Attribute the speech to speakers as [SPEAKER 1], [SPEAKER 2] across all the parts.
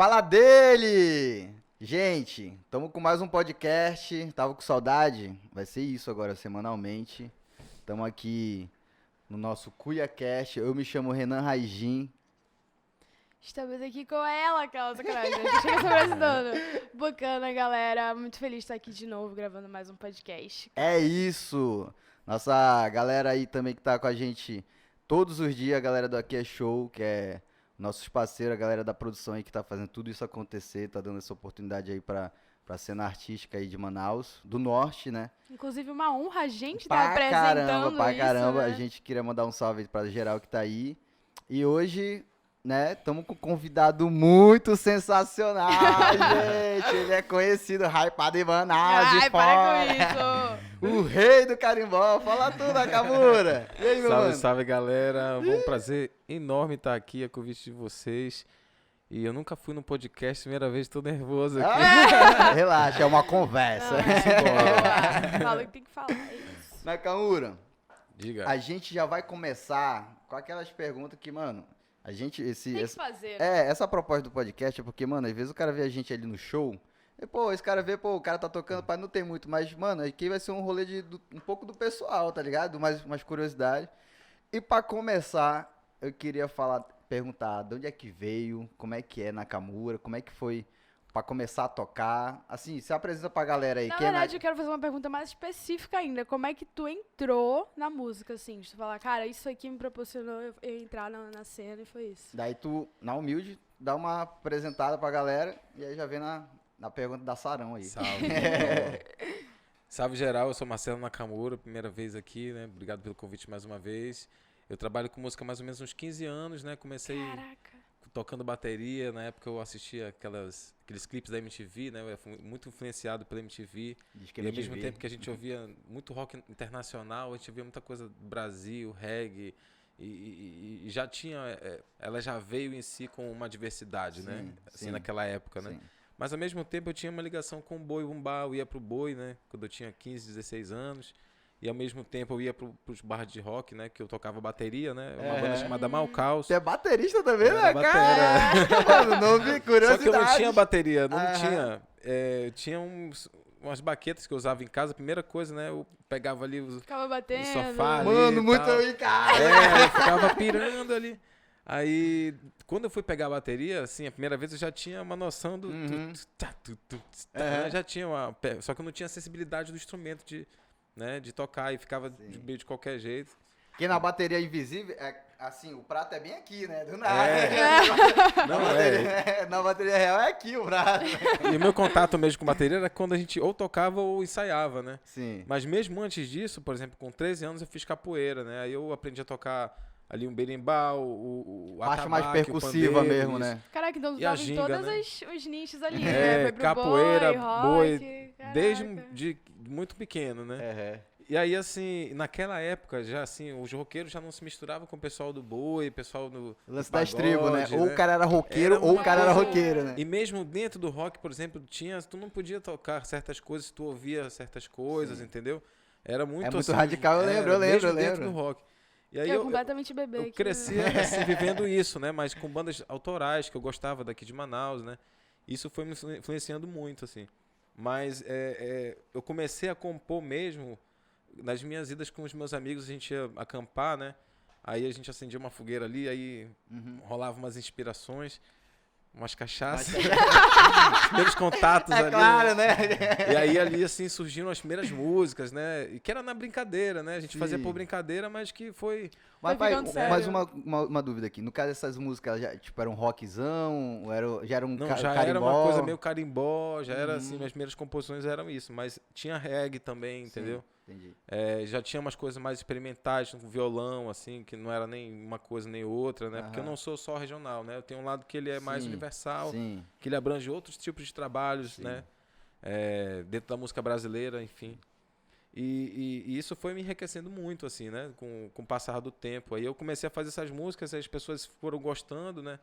[SPEAKER 1] Fala dele! Gente, estamos com mais um podcast. Tava com saudade? Vai ser isso agora, semanalmente. Estamos aqui no nosso CuiaCast. Eu me chamo Renan Raigin.
[SPEAKER 2] Estamos aqui com ela, aquela sacanagem. Chega se apresentando. Bacana, galera. Muito feliz de estar aqui de novo, gravando mais um podcast.
[SPEAKER 1] É isso! Nossa galera aí também que tá com a gente todos os dias, a galera do Aqui é Show, que é nossos parceiros, a galera da produção aí que tá fazendo tudo isso acontecer, tá dando essa oportunidade aí pra cena artística aí de Manaus, do Norte, né?
[SPEAKER 2] Inclusive, uma honra a gente estar apresentando
[SPEAKER 1] Pra
[SPEAKER 2] isso,
[SPEAKER 1] caramba,
[SPEAKER 2] né?
[SPEAKER 1] a gente queria mandar um salve pra geral que tá aí. E hoje, né, estamos com um convidado muito sensacional, gente. Ele é conhecido, hypado em Manaus
[SPEAKER 2] Ai,
[SPEAKER 1] e
[SPEAKER 2] para
[SPEAKER 1] fora.
[SPEAKER 2] com isso!
[SPEAKER 1] O rei do carimbó, fala tudo, Nakamura. E aí, meu
[SPEAKER 3] Salve,
[SPEAKER 1] mano?
[SPEAKER 3] salve, galera. Foi um prazer enorme estar aqui a convite de vocês. E eu nunca fui no podcast, primeira vez, tô nervoso aqui.
[SPEAKER 1] Ah, relaxa, é uma conversa.
[SPEAKER 2] Fala o que tem que falar, é isso.
[SPEAKER 1] Nakamura,
[SPEAKER 3] Diga.
[SPEAKER 1] a gente já vai começar com aquelas perguntas que, mano, a gente,
[SPEAKER 2] Tem que fazer, né?
[SPEAKER 1] essa proposta do podcast é porque, mano, às vezes o cara vê a gente ali no show, e, pô, esse cara vê, pô, o cara tá tocando, pai, não tem muito, mas, mano, aqui vai ser um rolê um pouco do pessoal, tá ligado? Mais curiosidade. E pra começar, eu queria perguntar de onde é que veio, como é que é Nakamura, como é que foi pra começar a tocar, assim, se apresenta pra galera aí.
[SPEAKER 2] Na
[SPEAKER 1] quem é
[SPEAKER 2] verdade, eu quero fazer uma pergunta mais específica ainda. Como é que tu entrou na música, assim? De tu falar, cara, isso aqui me proporcionou eu entrar na cena e foi isso.
[SPEAKER 1] Daí tu, na humilde, dá uma apresentada pra galera e aí já vem na pergunta da Sarão aí.
[SPEAKER 3] Salve. Salve, geral. Eu sou Marcelo Nakamura, primeira vez aqui, né? Obrigado pelo convite mais uma vez. Eu trabalho com música há mais ou menos uns 15 anos, né? Comecei
[SPEAKER 2] Caraca.
[SPEAKER 3] tocando bateria. Na época eu assistia aqueles clipes da MTV, né? Eu fui muito influenciado pela MTV.
[SPEAKER 1] Diz que
[SPEAKER 3] E ao
[SPEAKER 1] MTV.
[SPEAKER 3] mesmo tempo que a gente ouvia muito rock internacional, a gente ouvia muita coisa do Brasil, reggae. E já tinha... ela já veio em si com uma diversidade, né? Assim,
[SPEAKER 1] sim.
[SPEAKER 3] naquela época, né?
[SPEAKER 1] Sim.
[SPEAKER 3] Mas ao mesmo tempo eu tinha uma ligação com o boi bumbá, eu ia pro boi, né? Quando eu tinha 15, 16 anos. e ao mesmo tempo eu ia pros bares de rock, né? Que eu tocava bateria, né? Uma banda chamada Mau Caos.
[SPEAKER 1] Você é baterista também,
[SPEAKER 3] Eu
[SPEAKER 1] né,
[SPEAKER 3] era batera.
[SPEAKER 1] cara? Mano, não vi curiosidade.
[SPEAKER 3] Só que eu não tinha bateria, não
[SPEAKER 1] Aham.
[SPEAKER 3] tinha. Eu tinha umas baquetas que eu usava em casa. A primeira coisa, né? Eu pegava ali
[SPEAKER 2] Ficava
[SPEAKER 3] no
[SPEAKER 2] batendo.
[SPEAKER 3] sofá ali
[SPEAKER 1] Mano,
[SPEAKER 3] e
[SPEAKER 1] muito
[SPEAKER 3] tal.
[SPEAKER 1] ruim, cara.
[SPEAKER 3] Eu ficava pirando ali. Aí, quando eu fui pegar a bateria, assim, a primeira vez eu já tinha uma noção do...
[SPEAKER 1] Uhum.
[SPEAKER 3] Eu já tinha uma... Só que eu não tinha acessibilidade do instrumento de tocar e ficava meio de qualquer jeito.
[SPEAKER 1] Porque na bateria invisível, assim, o prato é bem aqui, né? Do nada.
[SPEAKER 3] Não,
[SPEAKER 1] Na bateria real é aqui o prato.
[SPEAKER 3] E o meu contato mesmo com bateria era quando a gente ou tocava ou ensaiava, né?
[SPEAKER 1] Sim.
[SPEAKER 3] Mas mesmo antes disso, por exemplo, com 13 anos eu fiz capoeira, né? Aí eu aprendi a tocar ali um berimbau, o
[SPEAKER 1] Parte mais
[SPEAKER 3] atabaque,
[SPEAKER 1] percussiva
[SPEAKER 3] o pandeiro,
[SPEAKER 1] mesmo,
[SPEAKER 3] isso.
[SPEAKER 1] né?
[SPEAKER 2] Caraca, então
[SPEAKER 3] E a
[SPEAKER 2] usava em
[SPEAKER 3] ginga,
[SPEAKER 2] todos
[SPEAKER 3] né?
[SPEAKER 2] os nichos ali, né? Foi pro
[SPEAKER 3] capoeira,
[SPEAKER 2] boi, rock,
[SPEAKER 3] boi,
[SPEAKER 2] caraca.
[SPEAKER 3] desde muito pequeno, né?
[SPEAKER 1] É.
[SPEAKER 3] E aí, assim, naquela época, já assim, os roqueiros já não se misturavam com o pessoal do boi, o pessoal do
[SPEAKER 1] O lance
[SPEAKER 3] do
[SPEAKER 1] das tribos, né?
[SPEAKER 3] pagode,
[SPEAKER 1] Ou o cara era roqueiro,
[SPEAKER 3] Era
[SPEAKER 1] ou o
[SPEAKER 3] uma
[SPEAKER 1] cara era
[SPEAKER 3] coisa-
[SPEAKER 1] roqueiro, né?
[SPEAKER 3] E mesmo dentro do rock, por exemplo, tu não podia tocar certas coisas, tu ouvia certas coisas, entendeu? Era muito
[SPEAKER 1] muito
[SPEAKER 3] assim,
[SPEAKER 1] radical, eu lembro,
[SPEAKER 3] mesmo
[SPEAKER 1] eu
[SPEAKER 3] dentro
[SPEAKER 1] lembro.
[SPEAKER 3] do rock. E aí
[SPEAKER 2] Eu completamente bebê
[SPEAKER 3] eu
[SPEAKER 2] aqui,
[SPEAKER 3] cresci
[SPEAKER 2] né?
[SPEAKER 3] assim, vivendo isso, né? Mas com bandas autorais que eu gostava daqui de Manaus, né? Isso foi me influenciando muito, assim. Mas eu comecei a compor mesmo nas minhas idas com os meus amigos, a gente ia acampar, né? Aí a gente acendia uma fogueira ali, aí rolava umas inspirações, umas cachaças, os primeiros contatos ali.
[SPEAKER 1] Claro, né?
[SPEAKER 3] E aí ali assim surgiram as primeiras músicas, né? E que era na brincadeira, né? A gente fazia
[SPEAKER 1] Sim.
[SPEAKER 3] por brincadeira, mas que foi
[SPEAKER 1] Mas,
[SPEAKER 2] Foi
[SPEAKER 1] pai,
[SPEAKER 2] ficando sério.
[SPEAKER 1] mais uma dúvida aqui. No caso dessas músicas, já, tipo, era um rockzão? Ou já era um
[SPEAKER 3] Não,
[SPEAKER 1] ca
[SPEAKER 3] já
[SPEAKER 1] carimbó?
[SPEAKER 3] era uma coisa meio carimbó, já era assim, as primeiras composições eram isso, mas tinha reggae também, entendeu?
[SPEAKER 1] Entendi.
[SPEAKER 3] Já tinha umas coisas mais experimentais, com violão, assim, que não era nem uma coisa nem outra, né? Porque eu não sou só regional, né? Eu tenho um lado que ele é mais
[SPEAKER 1] Sim,
[SPEAKER 3] universal,
[SPEAKER 1] Sim.
[SPEAKER 3] que ele abrange outros tipos de trabalhos, né? Dentro da música brasileira, enfim. E isso foi me enriquecendo muito, assim, né? Com o passar do tempo. Aí eu comecei a fazer essas músicas, as pessoas foram gostando, né?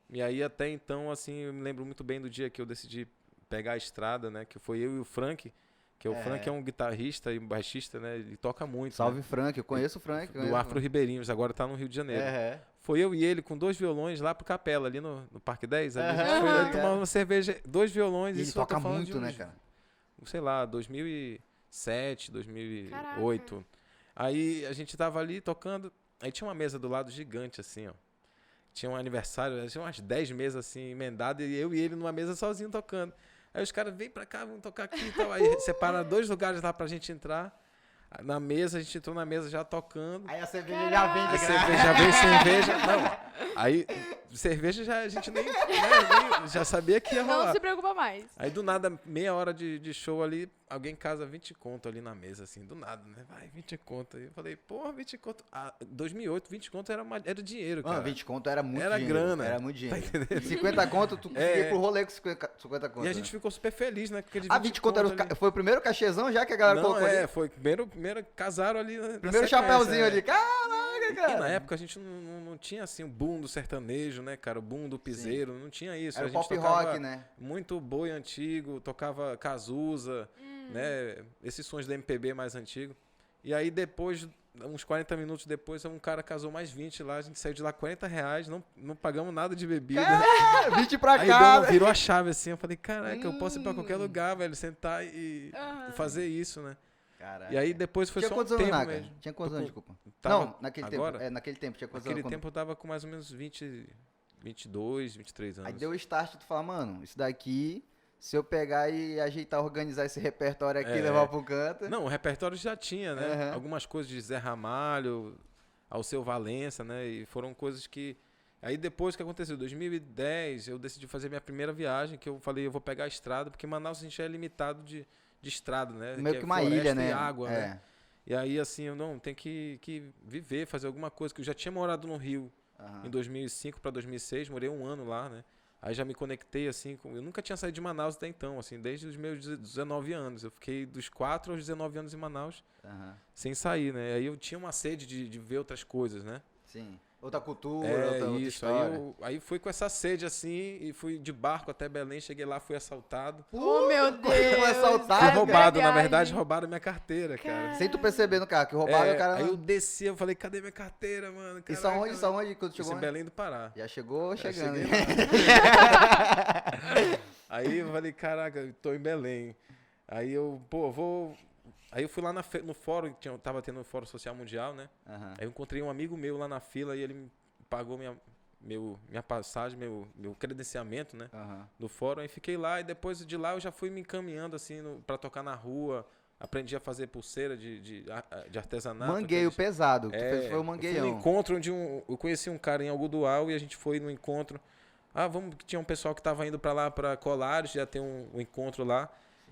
[SPEAKER 3] E aí até então, assim, eu me lembro muito bem do dia que eu decidi pegar a estrada, né? Que foi eu e o Frank, que o Frank é um guitarrista e um baixista, né? Ele toca muito.
[SPEAKER 1] Salve,
[SPEAKER 3] né?
[SPEAKER 1] Frank. Eu conheço o Frank.
[SPEAKER 3] Do Afro Ribeirinhos, agora tá no Rio de Janeiro. Foi eu e ele com 2 violões lá pro Capela, ali no Parque 10. Ali, a gente foi lá tomar uma cerveja, 2 violões.
[SPEAKER 1] E ele
[SPEAKER 3] isso eu tô
[SPEAKER 1] toca
[SPEAKER 3] falando
[SPEAKER 1] muito,
[SPEAKER 3] de
[SPEAKER 1] né,
[SPEAKER 3] uns,
[SPEAKER 1] cara?
[SPEAKER 3] sei lá, 2007, 2008. Aí a gente tava ali tocando, aí tinha uma mesa do lado gigante, assim, ó. Tinha um aniversário, tinha umas 10 mesas assim, emendadas, e eu e ele numa mesa sozinho tocando. Aí os caras, vem pra cá, vamos tocar aqui e tal. Aí separaram 2 lugares lá pra gente entrar. Na mesa, a gente entrou na mesa já tocando.
[SPEAKER 1] Aí a cerveja já vem
[SPEAKER 3] Aí
[SPEAKER 1] de
[SPEAKER 3] cerveja veio cerveja. Não. Aí cerveja já a gente nem já sabia que ia rolar.
[SPEAKER 2] Não se preocupa mais.
[SPEAKER 3] Aí do nada, meia hora de show ali, alguém casa 20 conto ali na mesa, assim, do nada, né? Vai, 20 conto. Aí eu falei, porra, 20 conto. 2008, 20 conto era dinheiro, cara.
[SPEAKER 1] Mano, 20 conto era muito
[SPEAKER 3] Era
[SPEAKER 1] dinheiro.
[SPEAKER 3] grana.
[SPEAKER 1] Era muito dinheiro.
[SPEAKER 3] Tá entendendo?
[SPEAKER 1] 50 conto, tu ia pro rolê com 50 conto.
[SPEAKER 3] E a gente ficou super feliz, né? Com aqueles
[SPEAKER 1] 20 conto era
[SPEAKER 3] ali.
[SPEAKER 1] foi o primeiro cachezão já que a galera
[SPEAKER 3] Não,
[SPEAKER 1] colocou ali?
[SPEAKER 3] foi primeiro casaram ali. Na
[SPEAKER 1] Primeiro
[SPEAKER 3] sequência,
[SPEAKER 1] chapéuzinho
[SPEAKER 3] é.
[SPEAKER 1] ali. Caraca,
[SPEAKER 3] E
[SPEAKER 1] cara.
[SPEAKER 3] na época a gente não tinha assim o boom do sertanejo, né, cara? O boom do piseiro, não tinha isso.
[SPEAKER 1] Era
[SPEAKER 3] a gente
[SPEAKER 1] pop
[SPEAKER 3] tocava
[SPEAKER 1] rock, né?
[SPEAKER 3] muito boi antigo, tocava Cazuza, né? Esses sons da MPB mais antigo. E aí depois, uns 40 minutos depois, um cara casou mais 20 lá, a gente saiu de lá R$40, não pagamos nada de bebida.
[SPEAKER 1] 20 pra
[SPEAKER 3] Aí
[SPEAKER 1] cá.
[SPEAKER 3] virou a chave assim, eu falei, caraca, eu posso ir pra qualquer lugar, velho, sentar e fazer isso, né?
[SPEAKER 1] Caraca.
[SPEAKER 3] E aí depois foi
[SPEAKER 1] Tinha
[SPEAKER 3] só um
[SPEAKER 1] quantos anos,
[SPEAKER 3] tempo
[SPEAKER 1] Naka?
[SPEAKER 3] mesmo.
[SPEAKER 1] Tinha quantos anos, desculpa?
[SPEAKER 3] Tava
[SPEAKER 1] Não, naquele
[SPEAKER 3] agora?
[SPEAKER 1] tempo. Naquele tempo tinha quantos
[SPEAKER 3] Naquele
[SPEAKER 1] anos?
[SPEAKER 3] tempo eu tava com mais ou menos 22, 23 anos.
[SPEAKER 1] Aí deu o start, tu fala, mano, isso daqui, se eu pegar e ajeitar, organizar esse repertório aqui e levar pro canto.
[SPEAKER 3] Não, o repertório já tinha, né?
[SPEAKER 1] Aham.
[SPEAKER 3] Algumas coisas de Zé Ramalho, Alceu Valença, né? E foram coisas que... Aí depois que aconteceu, em 2010, eu decidi fazer minha primeira viagem, que eu falei, eu vou pegar a estrada, porque Manaus a gente é limitado de estrada, né?
[SPEAKER 1] Meio
[SPEAKER 3] é
[SPEAKER 1] que uma
[SPEAKER 3] floresta
[SPEAKER 1] ilha,
[SPEAKER 3] e
[SPEAKER 1] né?
[SPEAKER 3] água, né? E aí, assim, eu não, tem que viver, fazer alguma coisa, que eu já tinha morado no Rio em 2005 para 2006, morei 1 ano lá, né? Aí já me conectei, assim, eu nunca tinha saído de Manaus até então, assim, desde os meus 19 anos. Eu fiquei dos 4 aos 19 anos em Manaus, sem sair, né? Aí eu tinha uma sede de ver outras coisas, né?
[SPEAKER 1] Sim. Outra cultura, outra
[SPEAKER 3] Isso,
[SPEAKER 1] história.
[SPEAKER 3] aí fui com essa sede assim, e fui de barco até Belém, cheguei lá, fui assaltado.
[SPEAKER 2] Oh, meu Deus.
[SPEAKER 1] Foi assaltado,
[SPEAKER 3] Fui
[SPEAKER 1] Ai,
[SPEAKER 3] roubado, na
[SPEAKER 2] viagem.
[SPEAKER 3] verdade, roubaram minha carteira, cara.
[SPEAKER 1] Sem tu perceber no carro, que roubaram o cara.
[SPEAKER 3] Aí
[SPEAKER 1] não-
[SPEAKER 3] eu desci, eu falei, cadê minha carteira, mano?
[SPEAKER 1] Isso
[SPEAKER 3] Caraca,
[SPEAKER 1] aonde? Isso aonde? Quando
[SPEAKER 3] Isso
[SPEAKER 1] chegou?
[SPEAKER 3] em Belém do Pará.
[SPEAKER 1] Já chegou
[SPEAKER 3] Já
[SPEAKER 1] chegando.
[SPEAKER 3] cheguei
[SPEAKER 1] hein?
[SPEAKER 3] Aí eu falei, caraca, eu tô em Belém. Aí eu, pô, vou... Aí eu fui lá no fórum, tava tendo o Fórum Social Mundial, né?
[SPEAKER 1] Aham.
[SPEAKER 3] Aí eu encontrei um amigo meu lá na fila e ele me pagou minha passagem, meu credenciamento, né?
[SPEAKER 1] Aham.
[SPEAKER 3] No fórum. Aí fiquei lá e depois de lá eu já fui me encaminhando assim pra tocar na rua. Aprendi a fazer pulseira de artesanato.
[SPEAKER 1] Mangueio
[SPEAKER 3] aqueles-
[SPEAKER 1] pesado. Que tu fez foi o
[SPEAKER 3] eu fui
[SPEAKER 1] mangueião.
[SPEAKER 3] no encontro onde eu conheci um cara em Algodual e a gente foi no encontro. Vamos, que tinha um pessoal que tava indo pra lá, pra Colares, já tem um encontro lá.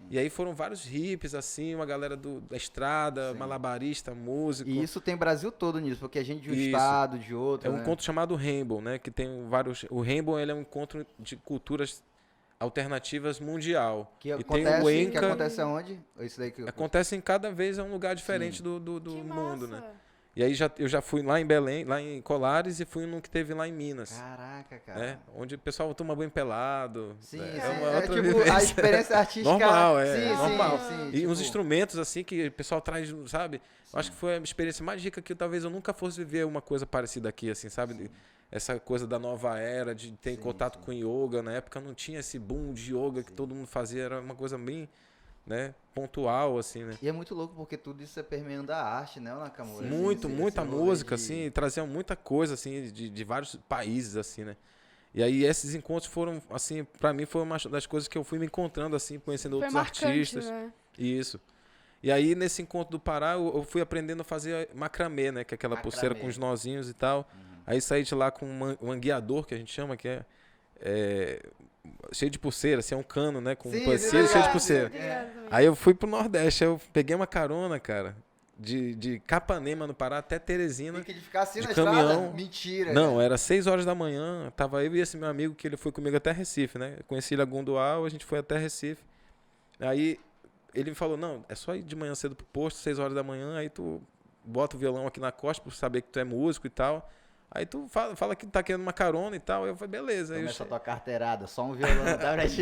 [SPEAKER 3] E aí foram vários hippies, assim, uma galera da estrada,
[SPEAKER 1] Sim.
[SPEAKER 3] malabarista, músico.
[SPEAKER 1] E isso tem Brasil todo nisso, porque a gente de um
[SPEAKER 3] Isso.
[SPEAKER 1] estado, de outro.
[SPEAKER 3] É um
[SPEAKER 1] né?
[SPEAKER 3] encontro chamado Rainbow, né? Que tem vários. O Rainbow ele é um encontro de culturas alternativas mundial.
[SPEAKER 1] Que
[SPEAKER 3] e tem
[SPEAKER 1] acontece,
[SPEAKER 3] o
[SPEAKER 1] que
[SPEAKER 3] Enca.
[SPEAKER 1] acontece aonde? Isso daí que
[SPEAKER 3] Acontece em cada vez é um lugar diferente
[SPEAKER 1] Sim.
[SPEAKER 3] do
[SPEAKER 2] Que
[SPEAKER 3] mundo,
[SPEAKER 2] massa.
[SPEAKER 3] né? E aí eu já fui lá em Belém, lá em Colares e fui no que teve lá em Minas.
[SPEAKER 1] Caraca, cara.
[SPEAKER 3] Né? Onde o pessoal toma banho pelado.
[SPEAKER 1] Sim,
[SPEAKER 3] né?
[SPEAKER 1] sim.
[SPEAKER 3] É uma
[SPEAKER 1] É
[SPEAKER 3] outra
[SPEAKER 1] tipo
[SPEAKER 3] vivência.
[SPEAKER 1] a experiência artística.
[SPEAKER 3] Normal,
[SPEAKER 1] sim,
[SPEAKER 3] normal.
[SPEAKER 1] Sim,
[SPEAKER 3] E uns
[SPEAKER 1] tipo,
[SPEAKER 3] instrumentos assim que o pessoal traz, sabe?
[SPEAKER 1] sim.
[SPEAKER 3] Eu acho que foi a experiência mais rica que talvez eu nunca fosse viver uma coisa parecida aqui, assim, sabe? Essa coisa da nova era, de ter
[SPEAKER 1] Sim,
[SPEAKER 3] contato
[SPEAKER 1] sim.
[SPEAKER 3] com yoga. Na época não tinha esse boom de yoga que todo mundo fazia, era uma coisa bem, né, pontual, assim, né?
[SPEAKER 1] E é muito louco porque tudo isso é permeando a arte, né, Nakamura?
[SPEAKER 3] Muita
[SPEAKER 1] esse rolê
[SPEAKER 3] música,
[SPEAKER 1] de-
[SPEAKER 3] assim, traziam muita coisa, assim, de vários países, assim, né? E aí esses encontros foram, assim, pra mim foi uma das coisas que eu fui me encontrando, assim, conhecendo
[SPEAKER 2] Foi
[SPEAKER 3] outros
[SPEAKER 2] marcante,
[SPEAKER 3] artistas.
[SPEAKER 2] né?
[SPEAKER 3] Isso. E aí, nesse encontro do Pará, eu fui aprendendo a fazer macramê, né? Que é aquela pulseira
[SPEAKER 1] Macramê.
[SPEAKER 3] com os nozinhos e tal. Aí saí de lá com um mangueador, que a gente chama, que é cheio de pulseira, assim, é um cano, né? Com
[SPEAKER 1] Sim,
[SPEAKER 3] um
[SPEAKER 1] sim,
[SPEAKER 3] cheio de
[SPEAKER 1] ligado,
[SPEAKER 3] pulseira.
[SPEAKER 1] sim.
[SPEAKER 2] Obrigada também.
[SPEAKER 3] Aí eu fui pro Nordeste, aí eu peguei uma carona, cara, de Capanema, no Pará, até Teresina.
[SPEAKER 1] Tem que ele ficar assim
[SPEAKER 3] de
[SPEAKER 1] na
[SPEAKER 3] caminhão.
[SPEAKER 1] estrada? Mentira.
[SPEAKER 3] Não,
[SPEAKER 1] cara.
[SPEAKER 3] era 6 horas da manhã, tava eu e esse meu amigo, que ele foi comigo até Recife, né? Eu conheci ele a Gundual, a gente foi até Recife. Aí ele me falou, não, é só ir de manhã cedo pro posto, 6 horas da manhã, aí tu bota o violão aqui na costa por saber que tu é músico e tal. Aí tu fala que tá querendo uma carona e tal. Aí eu falei, beleza. Aí,
[SPEAKER 1] Começa a tua carteirada, só um violão da pra ti.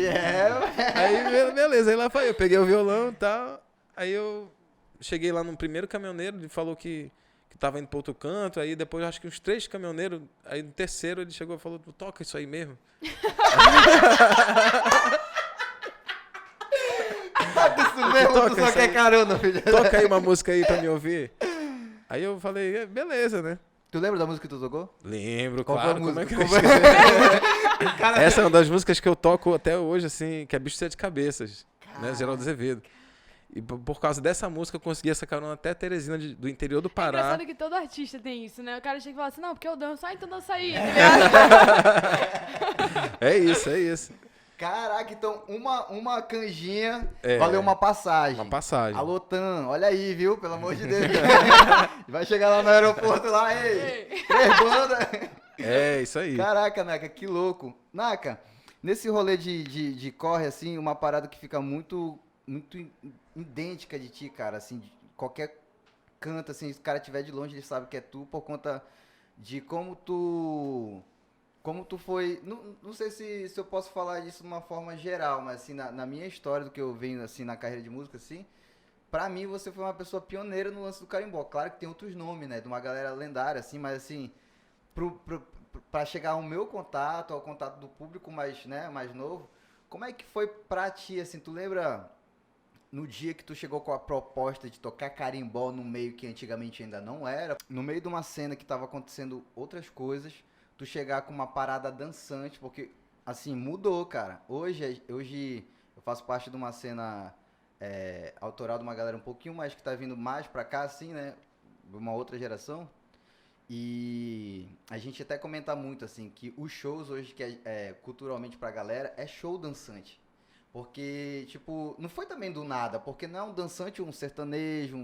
[SPEAKER 3] beleza. Aí lá foi, eu peguei o violão e tal. Aí eu cheguei lá no primeiro caminhoneiro, ele falou que tava indo pro outro canto. Aí depois, acho que uns 3 caminhoneiros. Aí no terceiro ele chegou e falou, tu toca isso aí mesmo?
[SPEAKER 1] Toca isso mesmo,
[SPEAKER 3] Toca
[SPEAKER 1] tu só
[SPEAKER 3] isso
[SPEAKER 1] quer
[SPEAKER 3] aí.
[SPEAKER 1] carona, filho.
[SPEAKER 3] Toca aí uma música aí pra me ouvir. Aí eu falei, beleza, né?
[SPEAKER 1] Tu lembra da música que tu tocou?
[SPEAKER 3] Lembro,
[SPEAKER 1] Qual
[SPEAKER 3] claro.
[SPEAKER 1] foi a
[SPEAKER 3] Como é
[SPEAKER 1] música?
[SPEAKER 3] que eu
[SPEAKER 1] Qual
[SPEAKER 3] esqueci? Essa é uma das músicas que eu toco até hoje, assim, que é Bicho de Sete Cabeças, né? Geraldo Azevedo. E por causa dessa música eu consegui essa carona até Teresina do interior do
[SPEAKER 2] É
[SPEAKER 3] Pará.
[SPEAKER 2] engraçado que todo artista tem isso, né? O cara chega e fala assim, não, porque eu danço, então dança aí, tá ligado?
[SPEAKER 3] É isso.
[SPEAKER 1] Caraca, então uma canjinha
[SPEAKER 3] É.
[SPEAKER 1] valeu uma passagem.
[SPEAKER 3] Uma passagem.
[SPEAKER 1] Alô, Tan, olha aí, viu? Pelo amor de Deus. Vai chegar lá no aeroporto lá, ei, 3 bandas.
[SPEAKER 3] É, isso aí.
[SPEAKER 1] Caraca, Naka, que louco. Naka, nesse rolê de corre, assim, uma parada que fica muito idêntica de ti, cara, assim, de qualquer canto, assim, se o cara estiver de longe, ele sabe que é tu, por conta de como tu foi, não sei se eu posso falar disso de uma forma geral, mas assim, na minha história, do que eu venho, assim, na carreira de música, assim, pra mim você foi uma pessoa pioneira no lance do carimbó. Claro que tem outros nomes, né, de uma galera lendária, assim, mas assim, pra chegar ao meu contato, ao contato do público mais, né, mais novo, como é que foi pra ti, assim, tu lembra no dia que tu chegou com a proposta de tocar carimbó no meio que antigamente ainda não era, no meio de uma cena que tava acontecendo outras coisas, tu chegar com uma parada dançante, porque, assim, mudou, cara. Hoje eu faço parte de uma cena autoral de uma galera um pouquinho mais que tá vindo mais pra cá, assim, né, de uma outra geração. E a gente até comenta muito, assim, que os shows hoje, que culturalmente pra galera, é show dançante. Porque, tipo, não foi também do nada, porque não é um dançante, um sertanejo,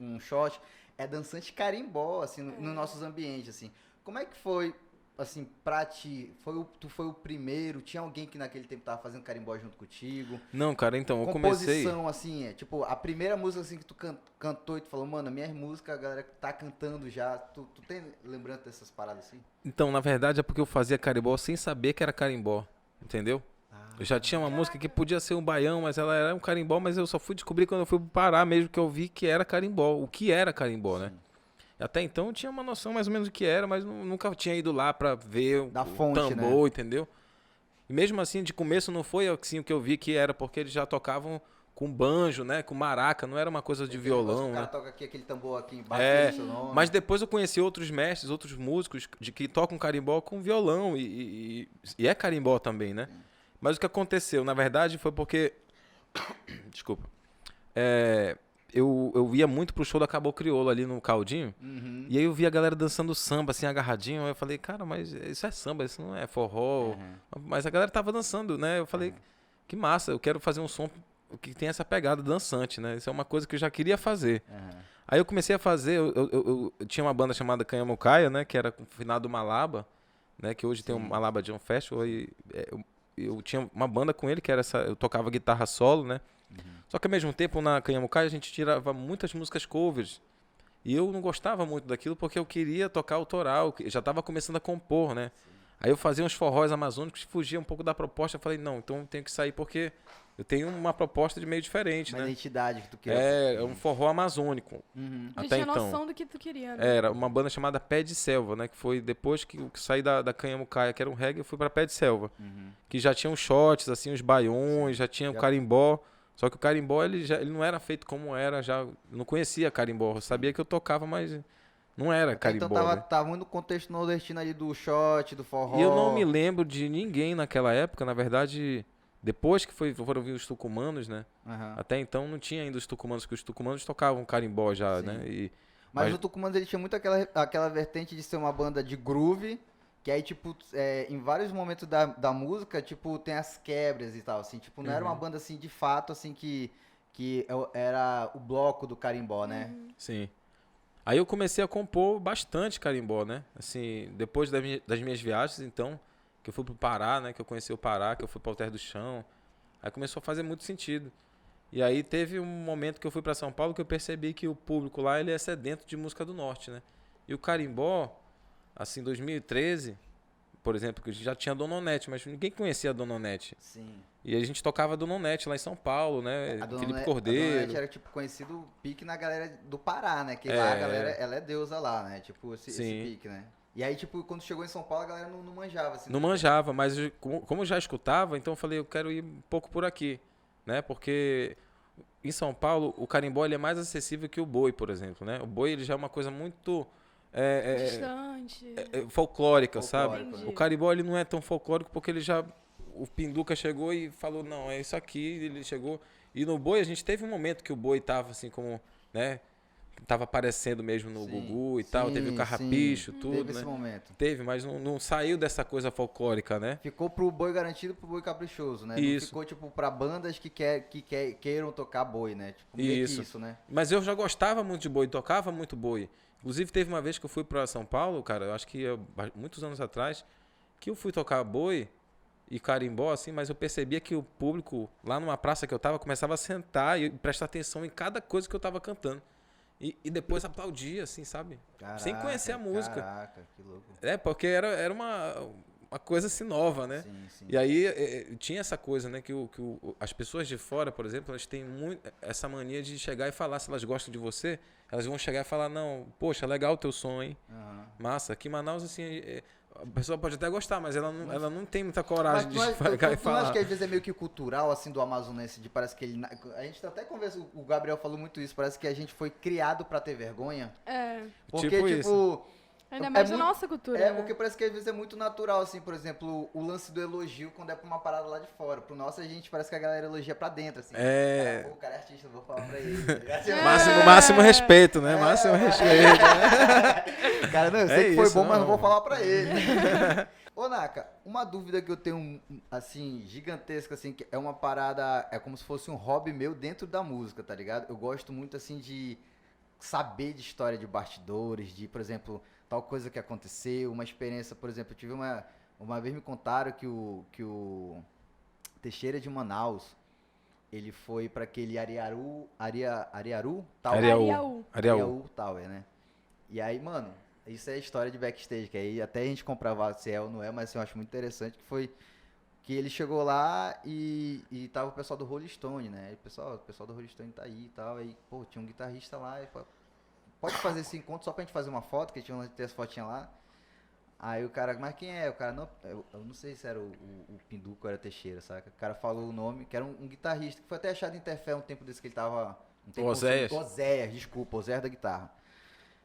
[SPEAKER 1] um shot, é dançante carimbó, assim, nos nossos ambientes, assim. Como é que foi assim, pra ti, tu foi o primeiro? Tinha alguém que naquele tempo tava fazendo carimbó junto contigo?
[SPEAKER 3] Não, cara, então, eu comecei...
[SPEAKER 1] Composição, assim, tipo, a primeira música, assim, que tu cantou e tu falou, mano, minhas músicas, a galera tá cantando já. Tu tem lembrando dessas paradas, assim?
[SPEAKER 3] Então, na verdade, é porque eu fazia carimbó sem saber que era carimbó, entendeu? Eu já tinha uma música que podia ser um baião, mas ela era um carimbó, mas eu só fui descobrir quando eu fui pro Pará mesmo, que eu vi que era carimbó, o que era carimbó, né? Até então eu tinha uma noção mais ou menos do que era, mas nunca tinha ido lá pra ver
[SPEAKER 1] Da
[SPEAKER 3] o
[SPEAKER 1] fonte,
[SPEAKER 3] tambor,
[SPEAKER 1] né?
[SPEAKER 3] entendeu? E mesmo assim, de começo não foi assim o que eu vi que era, porque eles já tocavam com banjo, né? Com maraca, não era uma coisa de
[SPEAKER 1] Aquele negócio que
[SPEAKER 3] violão,
[SPEAKER 1] o cara
[SPEAKER 3] né?
[SPEAKER 1] toca aqui, aquele tambor aqui embaixo,
[SPEAKER 3] É,
[SPEAKER 1] seu nome.
[SPEAKER 3] mas depois eu conheci outros mestres, outros músicos de que tocam carimbó com violão e é carimbó também, né? Mas o que aconteceu, na verdade, foi porque... Desculpa. Eu ia muito pro show da Caboclo Crioulo ali no Caldinho.
[SPEAKER 1] Uhum.
[SPEAKER 3] E aí eu vi a galera dançando samba, assim, agarradinho. Aí eu falei, cara, mas isso é samba, isso não é forró. Mas a galera tava dançando, né? Eu falei, que massa, eu quero fazer um som que tem essa pegada dançante, né? Isso é uma coisa que eu já queria fazer. Aí eu comecei a fazer, eu tinha uma banda chamada Canhamucaia, né? Que era com o finado Malaba, né? Que hoje tem o Malaba Jam Festival. E eu tinha uma banda com ele, que era eu tocava guitarra solo, né? Só que ao mesmo tempo na Canhamucaia a gente tirava muitas músicas covers. E eu não gostava muito daquilo porque eu queria tocar autoral, eu já estava começando a compor, né? Aí eu fazia uns forróis amazônicos que fugia um pouco da proposta. Eu falei, não, então eu tenho que sair porque eu tenho uma proposta de meio diferente,
[SPEAKER 1] Uma
[SPEAKER 3] né?
[SPEAKER 1] identidade que tu queria.
[SPEAKER 3] É um forró amazônico.
[SPEAKER 1] Uhum.
[SPEAKER 2] Já
[SPEAKER 3] Até
[SPEAKER 2] tinha
[SPEAKER 3] então.
[SPEAKER 2] noção do que tu queria, né?
[SPEAKER 3] Era uma banda chamada Pé de Selva, né? Que foi depois que eu saí da Canhamucaia, que era um reggae, eu fui pra Pé de Selva. Que já tinha os shots, assim, os baiões, já tinha o carimbó. Só que o carimbó, ele não era feito como era, já eu não conhecia carimbó. Eu sabia que eu tocava, mas não era carimbó,
[SPEAKER 1] Então
[SPEAKER 3] né?
[SPEAKER 1] tava muito no contexto nordestino ali do shot, do forró.
[SPEAKER 3] E eu não me lembro de ninguém naquela época, na verdade, depois que foram vir os tucumanos, né?
[SPEAKER 1] Aham.
[SPEAKER 3] Até então não tinha ainda os tucumanos, que os tucumanos tocavam carimbó já,
[SPEAKER 1] Sim.
[SPEAKER 3] né?
[SPEAKER 1] Mas o Tucumanos, ele tinha muito aquela vertente de ser uma banda de groove, que aí, tipo, em vários momentos da música, tipo, tem as quebras e tal, assim, tipo, não era uma banda, assim, de fato, assim, que era o bloco do carimbó, né?
[SPEAKER 3] Sim. Aí eu comecei a compor bastante carimbó, né? Assim, depois das minhas viagens, então, que eu fui pro Pará, né? Que eu conheci o Pará, que eu fui pro Alter do Chão. Aí começou a fazer muito sentido. E aí teve um momento que eu fui para São Paulo que eu percebi que o público lá, ele é sedento de música do norte, né? E o carimbó, assim, 2013, por exemplo, que já tinha Dona Onete, mas ninguém conhecia a Dona Onete.
[SPEAKER 1] Sim.
[SPEAKER 3] E a gente tocava Dona Onete lá em São Paulo, né?
[SPEAKER 1] A Dona
[SPEAKER 3] Felipe
[SPEAKER 1] A Dona
[SPEAKER 3] Cordeiro.
[SPEAKER 1] Onete era, tipo, conhecido pique na galera do Pará, né? Que lá a galera, ela é deusa lá, né? Tipo, esse pique, né? E aí, tipo, quando chegou em São Paulo, a galera não manjava, assim.
[SPEAKER 3] Não manjava, mas como eu já escutava, então eu falei, eu quero ir um pouco por aqui, né? Porque em São Paulo, o carimbó ele é mais acessível que o boi, por exemplo, né? O boi ele já é uma coisa muito
[SPEAKER 2] Distante.
[SPEAKER 3] folclórica, sabe?
[SPEAKER 2] Entendi.
[SPEAKER 3] O carimbó ele não é tão folclórico porque ele já... O Pinduca chegou e falou, não, é isso aqui, ele chegou... E no boi, a gente teve um momento que o boi tava assim como, né... Tava aparecendo mesmo no Gugu e tal, teve o Carrapicho, tudo,
[SPEAKER 1] teve esse
[SPEAKER 3] né?
[SPEAKER 1] momento.
[SPEAKER 3] Teve, mas não saiu dessa coisa folclórica, né?
[SPEAKER 1] Ficou pro boi garantido, pro boi caprichoso, né?
[SPEAKER 3] Isso.
[SPEAKER 1] Não ficou, tipo, pra bandas que queiram tocar boi, né? Tipo, meio que isso, né?
[SPEAKER 3] Mas eu já gostava muito de boi, tocava muito boi. Inclusive, teve uma vez que eu fui pra São Paulo, cara, eu acho que muitos anos atrás, que eu fui tocar boi e carimbó, assim, mas eu percebia que o público, lá numa praça que eu tava, começava a sentar e prestar atenção em cada coisa que eu tava cantando. E depois aplaudia, assim, sabe?
[SPEAKER 1] Caraca,
[SPEAKER 3] sem conhecer a música.
[SPEAKER 1] Caraca, que louco.
[SPEAKER 3] Porque era uma coisa assim nova, né?
[SPEAKER 1] Sim.
[SPEAKER 3] E aí tinha essa coisa, né? Que as pessoas de fora, por exemplo, elas têm muito essa mania de chegar e falar, se elas gostam de você, elas vão chegar e falar, não, poxa, legal o teu som, hein? Massa. Aqui em Manaus, assim, a pessoa pode até gostar, mas ela não tem muita coragem de chegar e
[SPEAKER 1] tu
[SPEAKER 3] falar.
[SPEAKER 1] acha que às vezes é meio que cultural, assim, do amazonense, de parece que ele... A gente até conversa, o Gabriel falou muito isso, parece que a gente foi criado pra ter vergonha.
[SPEAKER 2] É.
[SPEAKER 1] Porque,
[SPEAKER 3] Tipo
[SPEAKER 1] tipo...
[SPEAKER 3] isso.
[SPEAKER 2] Ainda mais da
[SPEAKER 1] muito-
[SPEAKER 2] nossa cultura.
[SPEAKER 1] É,
[SPEAKER 2] né?
[SPEAKER 1] porque parece que às vezes é muito natural, assim, por exemplo, o lance do elogio quando é pra uma parada lá de fora. Pro nosso, a gente parece que a galera elogia pra dentro, assim.
[SPEAKER 3] É.
[SPEAKER 1] Cara, pô, o cara é artista, eu vou falar pra ele. tá ligado?
[SPEAKER 3] Máximo respeito, né? Máximo respeito.
[SPEAKER 1] Cara, não, eu
[SPEAKER 3] É
[SPEAKER 1] sei que foi
[SPEAKER 3] isso,
[SPEAKER 1] bom, mas não
[SPEAKER 3] não.
[SPEAKER 1] vou falar pra ele. Ô, Naka, uma dúvida que eu tenho, assim, gigantesca, assim, que é uma parada, é como se fosse um hobby meu dentro da música, tá ligado? Eu gosto muito, assim, de saber de história de bastidores, de, por exemplo, tal coisa que aconteceu, uma experiência, por exemplo, eu tive uma vez me contaram que o Teixeira de Manaus, ele foi para aquele Ariaru Tower. Ariaú Tower, né? E aí, mano, isso é história de backstage, que aí até a gente comprovar se é ou não é, mas assim, eu acho muito interessante que foi que ele chegou lá e tava o pessoal do Rolling Stone, né? E o pessoal do Rolling Stone tá aí e tal, aí, pô, tinha um guitarrista lá, e falou, pode fazer esse encontro só pra gente fazer uma foto, que tinha ter as fotinhas lá. Aí o cara, mas quem é? O cara, não, eu não sei se era o Pinduca ou era Teixeira, saca? O cara falou o nome, que era um guitarrista, que foi até achado em Interfé um tempo desse que ele tava...
[SPEAKER 3] Oséias.
[SPEAKER 1] Oséias da guitarra.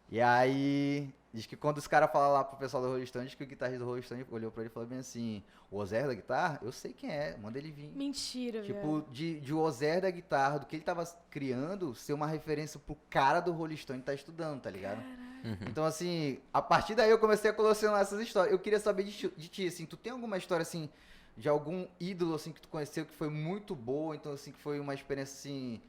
[SPEAKER 1] E aí, diz que quando os caras falaram lá pro pessoal do Rolling Stone, diz que o guitarrista do Rolling Stone olhou pra ele e falou bem assim, o Oséias da guitarra, eu sei quem é, manda ele vir.
[SPEAKER 2] Mentira,
[SPEAKER 1] Tipo,
[SPEAKER 2] velho.
[SPEAKER 1] de o Oséias da guitarra, do que ele tava criando, ser uma referência pro cara do Rolling Stone tá estudando, tá ligado? Então, assim, a partir daí eu comecei a colecionar essas histórias. Eu queria saber de ti, assim, tu tem alguma história, assim, de algum ídolo, assim, que tu conheceu que foi muito boa, então, assim, que foi uma experiência, assim,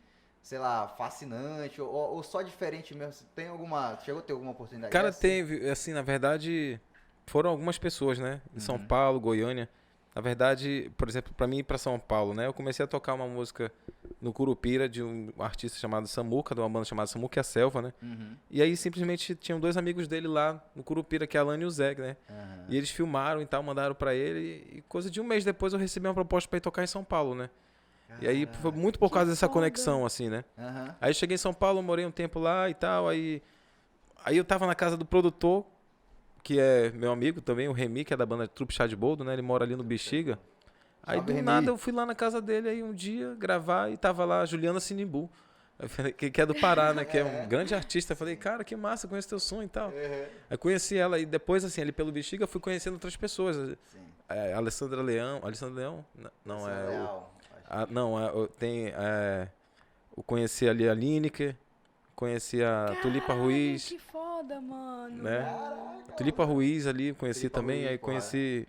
[SPEAKER 1] sei lá, fascinante, ou só diferente mesmo? Tem alguma, chegou a ter alguma oportunidade
[SPEAKER 3] Cara,
[SPEAKER 1] dessa?
[SPEAKER 3] teve, assim, na verdade, foram algumas pessoas, né? Em São Paulo, Goiânia. Na verdade, por exemplo, pra mim ir pra São Paulo, né? Eu comecei a tocar uma música no Curupira de um artista chamado Samuca, de uma banda chamada Samuca e a Selva, né? E aí simplesmente tinham dois amigos dele lá no Curupira, que é a Alane e o Zeg, né? E eles filmaram e tal, mandaram pra ele. E coisa de um mês depois eu recebi uma proposta pra ir tocar em São Paulo, né? E aí foi muito por causa dessa conexão, assim, né? Aí eu cheguei em São Paulo, morei um tempo lá e tal, aí eu tava na casa do produtor, que é meu amigo também, o Remy, que é da banda Trupe Chá de Boldo, né? Ele mora ali no Bexiga. Aí
[SPEAKER 1] Salve,
[SPEAKER 3] do
[SPEAKER 1] Remy.
[SPEAKER 3] nada eu fui lá na casa dele aí um dia gravar e tava lá a Juliana Sinimbu, que é do Pará, né? Que é um grande artista. Eu falei, cara, que massa, conheço teu som e tal. Aí conheci ela e depois, assim, ali pelo Bexiga, eu fui conhecendo outras pessoas. Alessandra Leão? Não, é
[SPEAKER 1] Leal,
[SPEAKER 3] eu conheci ali a Lineker, conheci a Tulipa Ruiz,
[SPEAKER 2] Que foda, mano.
[SPEAKER 3] né? A Tulipa Ruiz ali, conheci
[SPEAKER 1] Tulipa
[SPEAKER 3] também,
[SPEAKER 1] Ruiz,
[SPEAKER 3] aí
[SPEAKER 1] porra.
[SPEAKER 3] conheci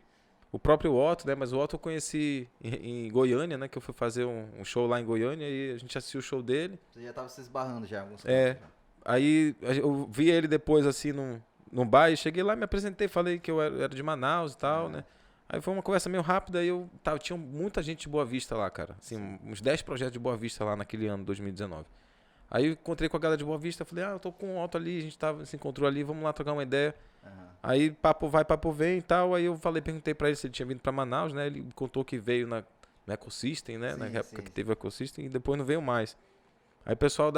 [SPEAKER 3] o próprio Otto, né? Mas o Otto eu conheci em Goiânia, né? Que eu fui fazer um show lá em Goiânia e a gente assistiu o show dele.
[SPEAKER 1] Você já tava se esbarrando já, alguns
[SPEAKER 3] É.
[SPEAKER 1] cantos já.
[SPEAKER 3] Aí eu vi ele depois, assim, num bar, e cheguei lá, me apresentei, falei que eu era de Manaus e tal, né? Aí foi uma conversa meio rápida, aí tinha muita gente de Boa Vista lá, cara. Assim, uns 10 projetos de Boa Vista lá naquele ano, 2019. Aí eu encontrei com a galera de Boa Vista, falei, eu tô com o Otto ali, a gente se encontrou ali, vamos lá trocar uma ideia. Aí papo vai, papo vem e tal, aí eu perguntei pra ele se ele tinha vindo pra Manaus, né? Ele contou que veio no Ecosystem, né? Na época que teve o Ecosystem, e depois não veio mais. Aí o pessoal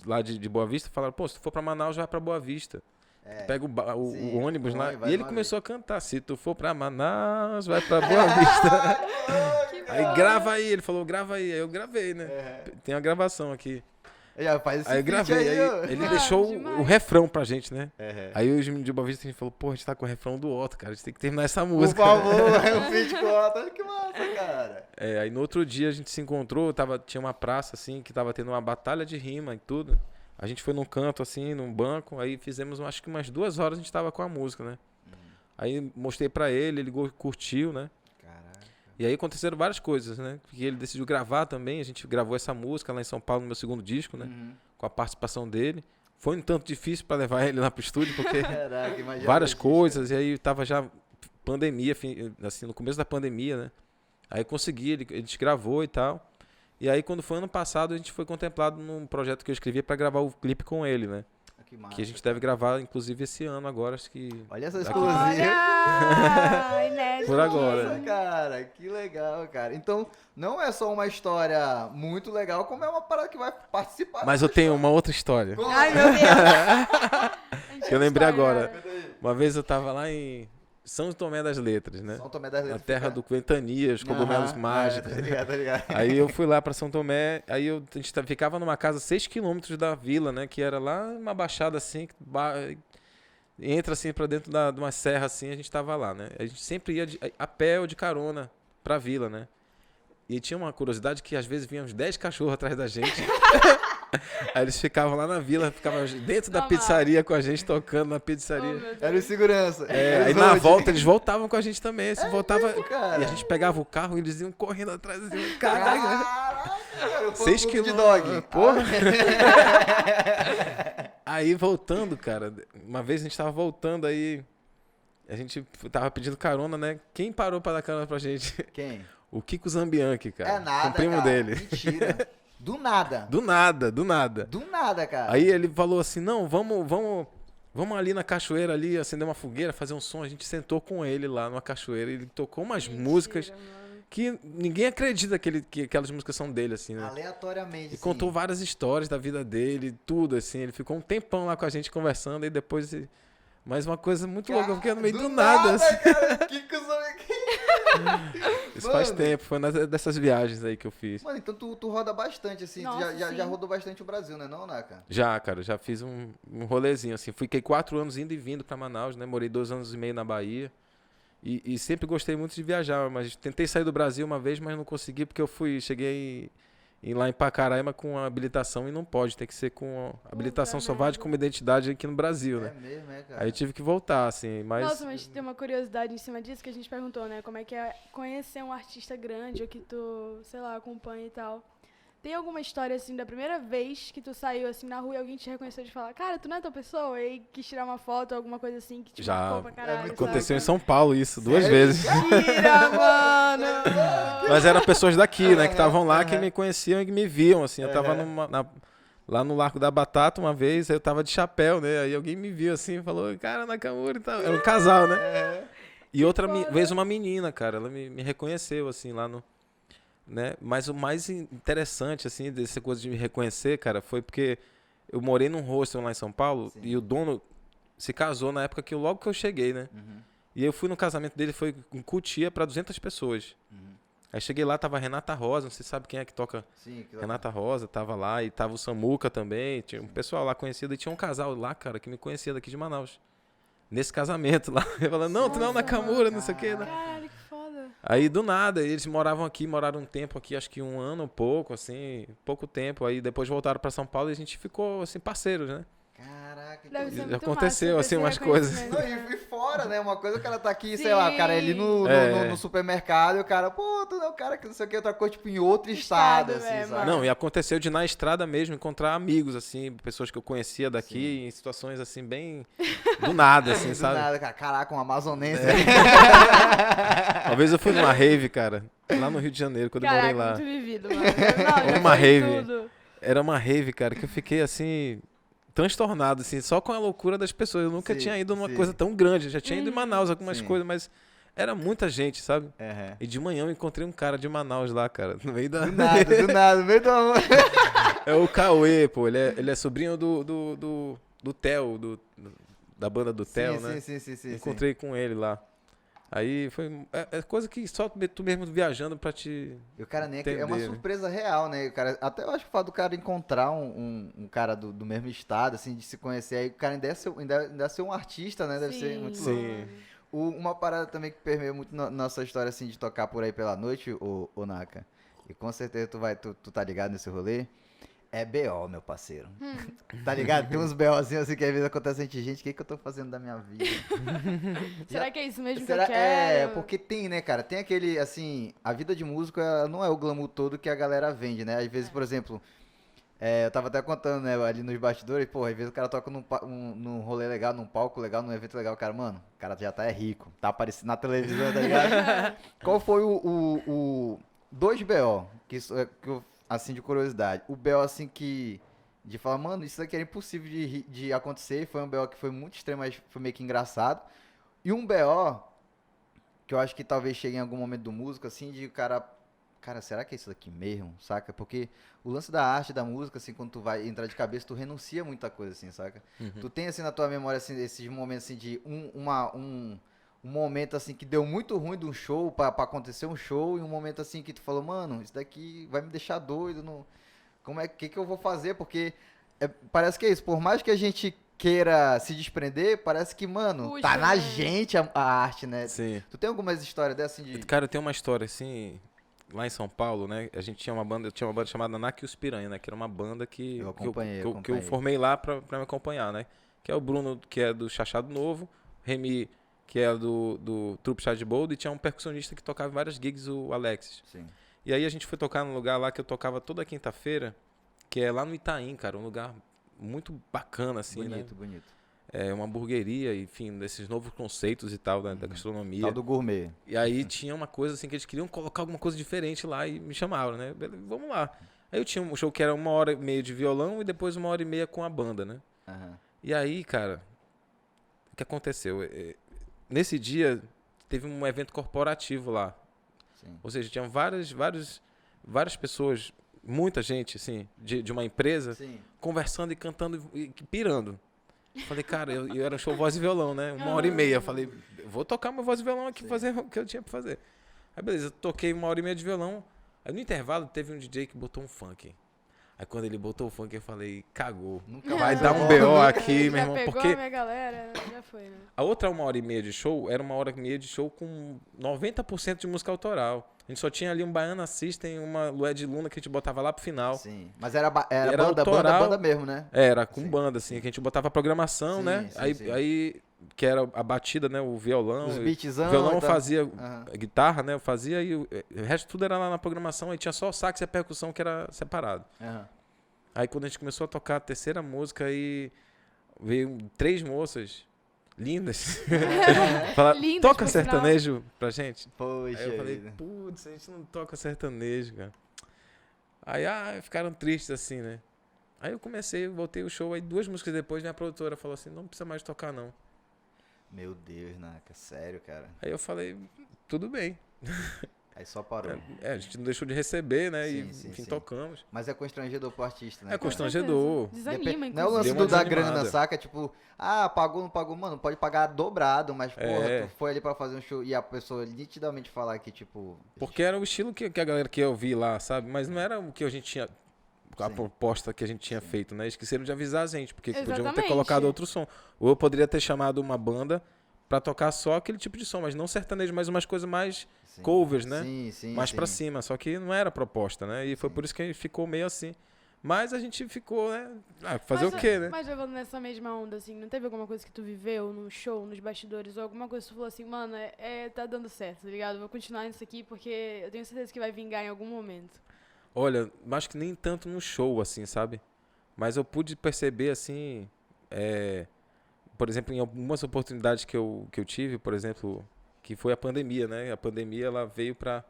[SPEAKER 3] lá de Boa Vista falaram, pô, se tu for pra Manaus, vai pra Boa Vista. Tu pega o ônibus lá. E ele começou a cantar, se tu for pra Manaus, vai pra Boa Vista. Aí grava aí, ele falou, grava aí. Aí eu gravei, né? Tem uma gravação aqui.
[SPEAKER 1] Já faz esse
[SPEAKER 3] Aí eu
[SPEAKER 1] feat
[SPEAKER 3] gravei, aí
[SPEAKER 1] ó.
[SPEAKER 3] ele deixou o refrão pra gente, né?
[SPEAKER 1] Aí,
[SPEAKER 3] Aí o de Boa Vista a gente falou, pô, a gente tá com o refrão do Otto, cara, a gente tem que terminar essa
[SPEAKER 1] por
[SPEAKER 3] música.
[SPEAKER 1] favor, é um feat com o Otto. Olha que massa, cara.
[SPEAKER 3] Aí no outro dia a gente se encontrou, tinha uma praça assim, que tava tendo uma batalha de rima e tudo. A gente foi num canto assim, num banco, aí fizemos acho que umas 2 horas a gente tava com a música, né? Aí mostrei pra ele curtiu, né?
[SPEAKER 1] Caraca.
[SPEAKER 3] E aí aconteceram várias coisas, né? Porque ele decidiu gravar também, a gente gravou essa música lá em São Paulo no meu segundo disco, né? Com a participação dele. Foi um tanto difícil pra levar ele lá pro estúdio, porque
[SPEAKER 1] Caraca, imagina
[SPEAKER 3] várias
[SPEAKER 1] isso,
[SPEAKER 3] coisas, e aí tava já pandemia, assim, no começo da pandemia, né? Aí consegui, a gente gravou e tal. E aí quando foi ano passado, a gente foi contemplado num projeto que eu escrevi pra gravar o clipe com ele, né?
[SPEAKER 1] Que massa.
[SPEAKER 3] Que a gente deve gravar, inclusive, esse ano agora, acho que...
[SPEAKER 1] Olha essa
[SPEAKER 3] daqui-
[SPEAKER 1] exclusiva.
[SPEAKER 2] Olha! Inédito.
[SPEAKER 3] Por agora.
[SPEAKER 1] Nossa, cara, que legal, cara. Então, não é só uma história muito legal, como é uma parada que vai participar.
[SPEAKER 3] Mas eu tenho uma outra história,
[SPEAKER 1] Como?
[SPEAKER 2] Ai, meu Deus.
[SPEAKER 3] que eu lembrei agora.
[SPEAKER 2] História.
[SPEAKER 3] Uma vez eu tava lá em São Tomé das Letras, né?
[SPEAKER 1] São Tomé das
[SPEAKER 3] Na
[SPEAKER 1] Letras.
[SPEAKER 3] terra do Ventania, os cogumelos mágicos.
[SPEAKER 1] Tá ligado, tá ligado.
[SPEAKER 3] Aí eu fui lá pra São Tomé, aí a gente ficava numa casa 6 quilômetros da vila, né? Que era lá uma baixada assim, entra assim pra dentro de uma serra assim, a gente tava lá, né? A gente sempre ia a pé ou de carona pra vila, né? E tinha uma curiosidade que às vezes vinham uns 10 cachorros atrás da gente. Aí eles ficavam lá na vila, ficavam dentro da
[SPEAKER 2] Tá
[SPEAKER 3] pizzaria com a gente, tocando na
[SPEAKER 2] Oh,
[SPEAKER 3] pizzaria.
[SPEAKER 2] meu Deus.
[SPEAKER 1] Era o segurança. Era
[SPEAKER 3] Aí
[SPEAKER 1] os
[SPEAKER 3] na
[SPEAKER 1] road.
[SPEAKER 3] volta eles voltavam com a gente também. Se voltava,
[SPEAKER 1] cara?
[SPEAKER 3] e a gente pegava o carro e eles iam correndo atrás. Assim, caraca,
[SPEAKER 1] Caraca, cara,
[SPEAKER 3] 6
[SPEAKER 1] de
[SPEAKER 3] quilômetros.
[SPEAKER 1] dog.
[SPEAKER 3] Porra. Aí voltando, cara, uma vez a gente tava voltando aí, a gente tava pedindo carona, né? Quem parou pra dar carona pra gente?
[SPEAKER 1] Quem?
[SPEAKER 3] O Kiko Zambianchi, cara.
[SPEAKER 1] É nada,
[SPEAKER 3] com o primo
[SPEAKER 1] cara.
[SPEAKER 3] dele.
[SPEAKER 1] Mentira. Do nada.
[SPEAKER 3] Do nada, do nada.
[SPEAKER 1] Do nada, cara.
[SPEAKER 3] Aí ele falou assim, não, vamos ali na cachoeira ali, acender uma fogueira, fazer um som. A gente sentou com ele lá numa cachoeira, ele tocou umas músicas
[SPEAKER 2] Mano.
[SPEAKER 3] que ninguém acredita que aquelas músicas são dele, assim, né?
[SPEAKER 1] Aleatoriamente,
[SPEAKER 3] E
[SPEAKER 1] assim.
[SPEAKER 3] contou várias histórias da vida dele, tudo, assim. Ele ficou um tempão lá com a gente conversando e depois... Mas uma coisa muito louca, porque no meio do nada, assim.
[SPEAKER 1] Cara, que cuzão é que...
[SPEAKER 3] Isso faz
[SPEAKER 1] Mano.
[SPEAKER 3] tempo, foi dessas viagens aí que eu fiz.
[SPEAKER 1] Mano, então tu roda bastante, assim. Tu
[SPEAKER 2] Nossa,
[SPEAKER 1] já
[SPEAKER 2] sim.
[SPEAKER 1] rodou bastante o Brasil, né, não, Naka?
[SPEAKER 3] Já, cara, já fiz um rolezinho, assim. Fiquei 4 anos indo e vindo pra Manaus, né? Morei 2 anos e meio na Bahia. E sempre gostei muito de viajar, mas tentei sair do Brasil uma vez, mas não consegui porque cheguei lá em Pacaraima com a habilitação e não pode, tem que ser com habilitação, só vale
[SPEAKER 2] merda.
[SPEAKER 3] com uma identidade aqui no Brasil, né?
[SPEAKER 1] É mesmo, é, cara.
[SPEAKER 3] Aí eu tive que voltar, assim, mas...
[SPEAKER 2] Nossa, mas tem uma curiosidade em cima disso que a gente perguntou, né? Como é que é conhecer um artista grande ou que tu, sei lá, acompanha e tal. Tem alguma história, assim, da primeira vez que tu saiu, assim, na rua e alguém te reconheceu de falar, cara, tu não é tua pessoa? E aí quis tirar uma foto ou alguma coisa assim que te
[SPEAKER 3] Já.
[SPEAKER 2] marcou pra caralho,
[SPEAKER 1] muito
[SPEAKER 3] Aconteceu em
[SPEAKER 2] sabe?
[SPEAKER 3] São Paulo isso, 2
[SPEAKER 1] Sério?
[SPEAKER 3] vezes.
[SPEAKER 2] Mentira, mano!
[SPEAKER 3] Mas eram pessoas daqui, né, que estavam lá,
[SPEAKER 1] Aham.
[SPEAKER 3] que me conheciam e que me viam, assim. Eu tava
[SPEAKER 1] Aham.
[SPEAKER 3] lá no Largo da Batata uma vez, eu tava de chapéu, né? Aí alguém me viu assim e falou, cara, Nakamura e tal. Era um casal, né?
[SPEAKER 1] É.
[SPEAKER 3] E outra
[SPEAKER 2] foda.
[SPEAKER 3] vez uma menina, cara, ela me reconheceu, assim, lá no... Né? Mas o mais interessante, assim, dessa coisa de me reconhecer, cara, foi porque eu morei num hostel lá em São Paulo.
[SPEAKER 1] Sim.
[SPEAKER 3] E o dono se casou na época logo que eu cheguei, né?
[SPEAKER 1] Uhum,
[SPEAKER 3] E eu fui no casamento dele, foi em Cotia pra 200 pessoas.
[SPEAKER 1] uhum.
[SPEAKER 3] Aí cheguei lá, tava a Renata Rosa, não sei se sabe quem é que toca.
[SPEAKER 1] Sim, que
[SPEAKER 3] Renata Rosa tava lá, e tava o Samuca também, tinha um pessoal lá conhecido, e tinha um casal lá, cara, que me conhecia daqui de Manaus. Nesse casamento lá. Eu falando, não, tu não é o
[SPEAKER 2] Nossa,
[SPEAKER 3] Nakamura, não sei o quê, né?
[SPEAKER 2] Caralho, que foda.
[SPEAKER 3] Aí do nada, eles moravam um tempo aqui, acho que 1 ano, um pouco, assim, pouco tempo. Aí depois voltaram pra São Paulo e a gente ficou, assim, parceiros, né?
[SPEAKER 1] Caraca, que
[SPEAKER 2] Deve ser
[SPEAKER 1] coisa.
[SPEAKER 2] muito
[SPEAKER 3] Aconteceu,
[SPEAKER 2] massa
[SPEAKER 3] assim,
[SPEAKER 2] esse
[SPEAKER 3] umas coisas.
[SPEAKER 2] reconhecimento,
[SPEAKER 1] Não,
[SPEAKER 2] né?
[SPEAKER 1] e fora, né? Uma coisa é o cara tá aqui, sei lá, o cara é ali no,
[SPEAKER 3] É.
[SPEAKER 1] no supermercado e o cara, pô, tu não é o cara que não sei o que, outra coisa, tipo, em outro estado,
[SPEAKER 2] Estado,
[SPEAKER 1] assim,
[SPEAKER 2] é,
[SPEAKER 1] sabe?
[SPEAKER 3] Não, e aconteceu de na estrada mesmo encontrar amigos, assim, pessoas que eu conhecia daqui,
[SPEAKER 1] Sim.
[SPEAKER 3] em situações, assim, bem do nada, assim,
[SPEAKER 1] Do
[SPEAKER 3] sabe?
[SPEAKER 1] nada, cara. Caraca, um amazonense.
[SPEAKER 3] Uma vez eu fui numa rave, cara, lá no Rio de Janeiro, quando eu morei
[SPEAKER 2] Caraca,
[SPEAKER 3] lá.
[SPEAKER 2] muito vivido, mano. Não, já
[SPEAKER 3] Uma
[SPEAKER 2] foi
[SPEAKER 3] rave.
[SPEAKER 2] tudo.
[SPEAKER 3] Era uma rave, cara, que eu fiquei, assim, transtornado, assim, só com a loucura das pessoas. Eu nunca
[SPEAKER 1] Sim,
[SPEAKER 3] tinha ido numa
[SPEAKER 1] sim.
[SPEAKER 3] coisa tão grande. Eu já tinha ido em Manaus algumas
[SPEAKER 1] Sim.
[SPEAKER 3] coisas, mas era muita gente, sabe?
[SPEAKER 1] Uhum.
[SPEAKER 3] E de manhã eu encontrei um cara de Manaus lá, cara, no meio da...
[SPEAKER 1] Do nada, no meio do amor.
[SPEAKER 3] É o Cauê, pô, ele é sobrinho do Theo, da banda do Theo, né?
[SPEAKER 1] Sim.
[SPEAKER 3] Encontrei com ele lá. Aí foi... É coisa que só tu mesmo viajando pra te...
[SPEAKER 1] E o cara nem é uma
[SPEAKER 3] Entender, né?
[SPEAKER 1] surpresa real, né? O cara, até eu acho que o fato do cara encontrar um cara do mesmo estado, assim, de se conhecer, aí o cara ainda é ser um artista, né? Deve ser muito
[SPEAKER 2] Sim,
[SPEAKER 1] louco.
[SPEAKER 3] Sim.
[SPEAKER 1] Uma parada também que permeia muito na nossa história, assim, de tocar por aí pela noite, o Naka, e com certeza tu tá ligado nesse rolê, é BO, meu parceiro. Tá ligado? Tem uns BOzinhos assim que às vezes acontecem entre gente, o que eu tô fazendo da minha vida?
[SPEAKER 2] Será que é isso mesmo que
[SPEAKER 1] Será?
[SPEAKER 2] eu quero?
[SPEAKER 1] É, porque tem, né, cara? Tem aquele, assim, a vida de músico ela não é o glamour todo que a galera vende, né? Às vezes, por exemplo, eu tava até contando, né, ali nos bastidores, pô, às vezes o cara toca num rolê legal, num palco legal, num evento legal, o cara, mano, o cara já tá rico, tá aparecendo na televisão, tá ligado? Qual foi o 2 BO, que eu, assim, de curiosidade, o BO, assim, de falar, mano, isso daqui era impossível de acontecer, foi um BO que foi muito extremo, mas foi meio que engraçado, e um BO que eu acho que talvez chegue em algum momento do músico, assim, de o cara, será que é isso daqui mesmo, saca? Porque o lance da arte, da música, assim, quando tu vai entrar de cabeça, tu renuncia a muita coisa, assim, saca? Tu tem, assim, na tua memória, assim, esses momentos, assim, de um momento, assim, que deu muito ruim de um show, pra acontecer um show, e um momento, assim, que tu falou, mano, isso daqui vai me deixar doido, como é que eu vou fazer? Porque parece que é isso, por mais que a gente queira se desprender, parece que, mano,
[SPEAKER 2] Puxa,
[SPEAKER 1] tá na
[SPEAKER 2] né?
[SPEAKER 1] gente a arte, né?
[SPEAKER 3] Sim.
[SPEAKER 1] Tu tem algumas histórias dessas, assim, de...
[SPEAKER 3] Cara, tem uma história assim, lá em São Paulo, né? A gente tinha uma banda, chamada Naki e os Piranha, né? Que era uma banda que
[SPEAKER 1] Eu
[SPEAKER 3] que eu,
[SPEAKER 1] acompanhei,
[SPEAKER 3] que eu- que eu formei lá pra me acompanhar, né? Que é o Bruno, que é do Chachado Novo, Remy, que é do Trupe Chá de Boldo, e tinha um percussionista que tocava em várias gigs, o Alexis.
[SPEAKER 1] Sim.
[SPEAKER 3] E aí a gente foi tocar num lugar lá que eu tocava toda quinta-feira, que é lá no Itaim, cara, um lugar muito bacana, assim,
[SPEAKER 1] Bonito,
[SPEAKER 3] né?
[SPEAKER 1] bonito.
[SPEAKER 3] É uma hamburgueria, enfim, desses novos conceitos e tal, da gastronomia.
[SPEAKER 1] Tal do gourmet.
[SPEAKER 3] E aí tinha uma coisa assim que eles queriam colocar alguma coisa diferente lá e me chamaram, né? Beleza, vamos lá. Aí eu tinha um show que era 1h30 de violão e depois 1h30 com a banda, né?
[SPEAKER 1] Aham.
[SPEAKER 3] E aí, cara, o que aconteceu? Nesse dia teve um evento corporativo lá.
[SPEAKER 1] Sim.
[SPEAKER 3] Ou seja, tinham várias pessoas, muita gente, assim, de uma empresa,
[SPEAKER 1] Sim.
[SPEAKER 3] conversando e cantando e pirando. Falei, cara, eu era um show voz e violão, né? 1h30. Eu falei, eu vou tocar meu voz e violão aqui, fazer o que eu tinha pra fazer. Aí beleza, toquei 1h30 de violão. Aí no intervalo teve um DJ que botou um funk. Aí quando ele botou o funk, eu falei, cagou.
[SPEAKER 1] Nunca
[SPEAKER 3] Vai
[SPEAKER 1] mais
[SPEAKER 3] dar
[SPEAKER 1] eu
[SPEAKER 3] um
[SPEAKER 1] volto.
[SPEAKER 3] BO aqui, meu
[SPEAKER 2] Já
[SPEAKER 3] irmão,
[SPEAKER 2] pegou
[SPEAKER 3] porque
[SPEAKER 2] a minha galera, já foi, né?
[SPEAKER 3] a outra 1h30 de show era 1h30 de show com 90% de música autoral. A gente só tinha ali um Baiana System, uma Lué de Luna que a gente botava lá pro final.
[SPEAKER 1] Sim. Mas era
[SPEAKER 3] Era
[SPEAKER 1] banda,
[SPEAKER 3] autoral.
[SPEAKER 1] banda mesmo, né?
[SPEAKER 3] Era, com
[SPEAKER 1] Sim.
[SPEAKER 3] banda, assim, que a gente botava a programação,
[SPEAKER 1] Sim,
[SPEAKER 3] né?
[SPEAKER 1] sim,
[SPEAKER 3] aí,
[SPEAKER 1] sim.
[SPEAKER 3] aí, que era a batida, né? O violão.
[SPEAKER 1] Os
[SPEAKER 3] O
[SPEAKER 1] beatzão.
[SPEAKER 3] violão
[SPEAKER 1] e tal.
[SPEAKER 3] fazia
[SPEAKER 1] Aham.
[SPEAKER 3] a guitarra, né? Eu fazia e o resto tudo era lá na programação. Aí tinha só o sax e a percussão que era separado.
[SPEAKER 1] Aham.
[SPEAKER 3] Aí quando a gente começou a tocar a terceira música, aí veio 3 moças lindas. Falaram,
[SPEAKER 2] Lindas,
[SPEAKER 3] toca
[SPEAKER 2] por sinal.
[SPEAKER 3] sertanejo pra gente.
[SPEAKER 1] Poxa.
[SPEAKER 3] Aí eu falei,
[SPEAKER 1] vida.
[SPEAKER 3] putz, a gente não toca sertanejo, cara. Aí, ficaram tristes assim, né? Aí eu comecei, voltei o show, aí 2 músicas depois minha produtora falou assim, não precisa mais tocar não.
[SPEAKER 1] Meu Deus, Naka. Sério, cara.
[SPEAKER 3] Aí eu falei, tudo bem.
[SPEAKER 1] Aí só parou.
[SPEAKER 3] A gente não deixou de receber, né?
[SPEAKER 1] Sim,
[SPEAKER 3] E,
[SPEAKER 1] sim,
[SPEAKER 3] enfim,
[SPEAKER 1] sim.
[SPEAKER 3] tocamos.
[SPEAKER 1] Mas é constrangido pro artista, né?
[SPEAKER 3] É
[SPEAKER 1] cara?
[SPEAKER 3] constrangedor.
[SPEAKER 2] Desanima,
[SPEAKER 1] Não é o lance
[SPEAKER 3] Deu uma
[SPEAKER 1] do da
[SPEAKER 3] desanimada.
[SPEAKER 1] grana, saca? Tipo, pagou, não pagou, mano, pode pagar dobrado, mas, porra,
[SPEAKER 3] É.
[SPEAKER 1] tu foi ali pra fazer um show e a pessoa nitidamente falar que, tipo.
[SPEAKER 3] Porque era o estilo que a galera queria ouvir lá, sabe? Mas não era o que a gente tinha. A
[SPEAKER 1] Sim.
[SPEAKER 3] proposta que a gente tinha feito, né? Esqueceram de avisar a gente, porque podiam ter
[SPEAKER 2] Exatamente.
[SPEAKER 3] colocado outro som. Ou eu poderia ter chamado uma banda pra tocar só aquele tipo de som, mas não sertanejo, mas umas coisas mais
[SPEAKER 1] Sim.
[SPEAKER 3] covers, né?
[SPEAKER 1] Sim, sim.
[SPEAKER 3] mais
[SPEAKER 1] sim.
[SPEAKER 3] pra cima. Só que não era a proposta, né? E foi por isso que a gente ficou meio assim. Mas a gente ficou, né? Fazer o quê, né?
[SPEAKER 2] Mas levando nessa mesma onda, assim, não teve alguma coisa que tu viveu no show, nos bastidores, ou alguma coisa que tu falou assim, mano, tá dando certo, tá ligado? Vou continuar nisso aqui porque eu tenho certeza que vai vingar em algum momento.
[SPEAKER 3] Olha, acho que nem tanto no show, assim, sabe? Mas eu pude perceber, assim, por exemplo, em algumas oportunidades que eu tive, por exemplo, que foi a pandemia, né? A pandemia, ela veio pra...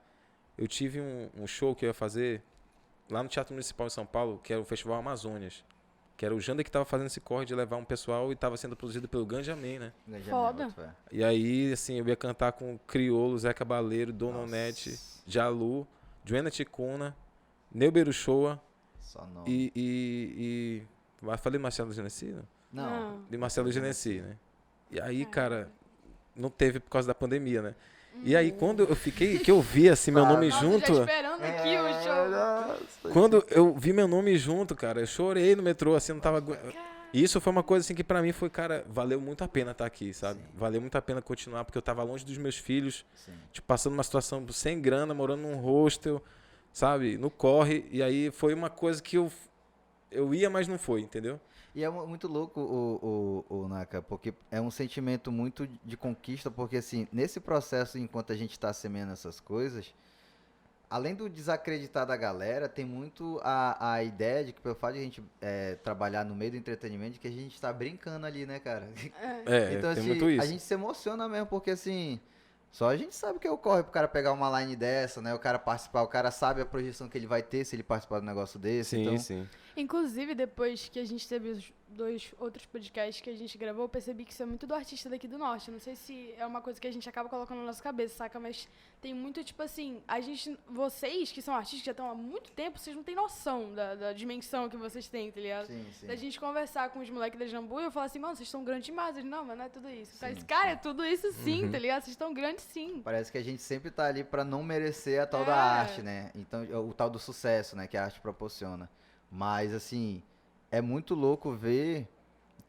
[SPEAKER 3] Eu tive um show que eu ia fazer lá no Teatro Municipal em São Paulo, que era o Festival Amazônias. Que era o Jander que estava fazendo esse corre de levar um pessoal e estava sendo produzido pelo Ganjamin, né?
[SPEAKER 2] Foda.
[SPEAKER 3] E aí, assim, eu ia cantar com Criolo, Zé Cabaleiro, Dona
[SPEAKER 1] Nossa.
[SPEAKER 3] Onete, Jalu, Joana Ticuna, Neuber Uchoa
[SPEAKER 1] Só não.
[SPEAKER 3] Mas falei Marcelo Genesi, né?
[SPEAKER 1] Não.
[SPEAKER 3] De Marcelo Genesi, né? E aí,
[SPEAKER 2] Caramba.
[SPEAKER 3] cara, não teve por causa da pandemia, né? E aí, quando eu fiquei, que eu vi, assim, meu nome
[SPEAKER 2] Nossa,
[SPEAKER 3] junto...
[SPEAKER 2] já esperando aqui o show.
[SPEAKER 1] Nossa.
[SPEAKER 3] Quando eu vi meu nome junto, cara, eu chorei no metrô, assim, não tava... E isso foi uma coisa, assim, que pra mim foi, cara, valeu muito a pena estar aqui, sabe?
[SPEAKER 1] Sim.
[SPEAKER 3] Valeu muito a pena continuar, porque eu tava longe dos meus filhos,
[SPEAKER 1] Sim.
[SPEAKER 3] tipo, passando uma situação sem grana, morando num hostel, sabe? No corre, e aí foi uma coisa que eu ia, mas não foi, entendeu?
[SPEAKER 1] E é muito louco o Naka, porque é um sentimento muito de conquista, porque assim, nesse processo, enquanto a gente tá semeando essas coisas, além do desacreditar da galera, tem muito a ideia de que pelo fato de a gente trabalhar no meio do entretenimento, que a gente tá brincando ali, né, cara? Então,
[SPEAKER 3] tem
[SPEAKER 1] assim,
[SPEAKER 3] muito isso.
[SPEAKER 1] a gente se emociona mesmo, porque assim, só a gente sabe que ocorre pro cara pegar uma line dessa, né? O cara participar, o cara sabe a projeção que ele vai ter se ele participar do negócio desse.
[SPEAKER 3] Sim,
[SPEAKER 1] então,
[SPEAKER 3] sim.
[SPEAKER 2] Inclusive, depois que a gente teve os 2 outros podcasts que a gente gravou, eu percebi que isso é muito do artista daqui do Norte. Não sei se é uma coisa que a gente acaba colocando na nossa cabeça, saca? Mas tem muito, tipo assim, vocês que são artistas que já estão há muito tempo, vocês não têm noção da dimensão que vocês têm, tá ligado?
[SPEAKER 1] sim, sim.
[SPEAKER 2] Da gente conversar com os moleques da Jambu e eu falar assim, mano, vocês estão grandes demais. Eles, não, mas não é tudo isso.
[SPEAKER 1] Sim,
[SPEAKER 2] Cara,
[SPEAKER 1] sim.
[SPEAKER 2] é tudo isso sim,
[SPEAKER 3] Uhum.
[SPEAKER 2] tá ligado? Vocês estão grandes sim.
[SPEAKER 1] Parece que a gente sempre tá ali pra não merecer a tal da
[SPEAKER 2] É.
[SPEAKER 1] arte, né? Então, o tal do sucesso, né, que a arte proporciona. Mas assim, é muito louco ver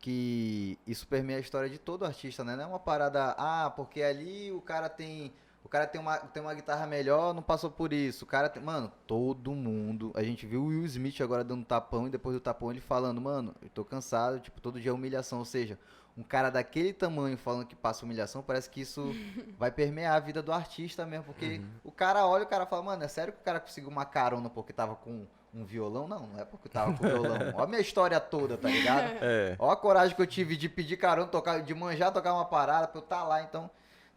[SPEAKER 1] que isso permeia a história de todo artista, né? Não é uma parada, porque ali o cara tem O cara tem uma guitarra melhor, não passou por isso. O cara tem... Mano, todo mundo... A gente viu o Will Smith agora dando tapão e depois do tapão ele falando, mano, eu tô cansado, tipo, todo dia é humilhação. Ou seja, um cara daquele tamanho falando que passa humilhação, parece que isso vai permear a vida do artista mesmo. Porque o cara olha e o cara fala, mano, é sério que o cara conseguiu uma carona porque tava com um violão? Não, não é porque tava com violão. Olha a minha história toda, tá ligado?
[SPEAKER 3] É.
[SPEAKER 1] Olha a coragem que eu tive de pedir carona, tocar, de manjar, tocar uma parada pra eu estar lá. Então,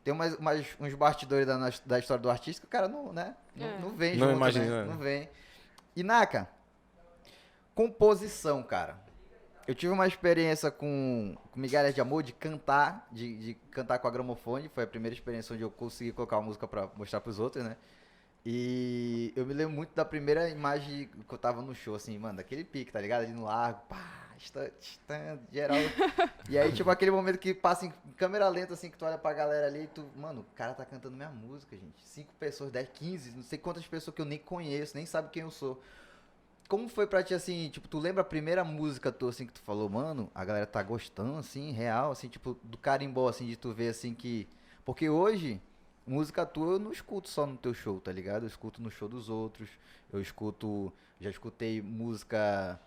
[SPEAKER 1] tem uns bastidores da história do artista que o cara não, né? Não vem
[SPEAKER 3] Não
[SPEAKER 1] junto,
[SPEAKER 3] imagina,
[SPEAKER 1] né? Não vem. E, Naka, composição, cara. Eu tive uma experiência com Migalhas de Amor de cantar, de cantar com a gramofone. Foi a primeira experiência onde eu consegui colocar a música pra mostrar pros outros, né? E eu me lembro muito da primeira imagem que eu tava no show, assim, mano, daquele pique, tá ligado? Ali no largo, pá, geral. E aí, tipo, aquele momento que passa em câmera lenta, assim, que tu olha pra galera ali e tu, mano, o cara tá cantando minha música, gente. 5 pessoas, 10, 15, não sei quantas pessoas que eu nem conheço, nem sabe quem eu sou. Como foi pra ti, assim, tipo, tu lembra a primeira música tua, assim, que tu falou, mano, a galera tá gostando, assim, real, assim, tipo, do carimbó, assim, de tu ver, assim, que... Porque hoje, música tua eu não escuto só no teu show, tá ligado? Eu escuto no show dos outros, eu escuto, já escutei música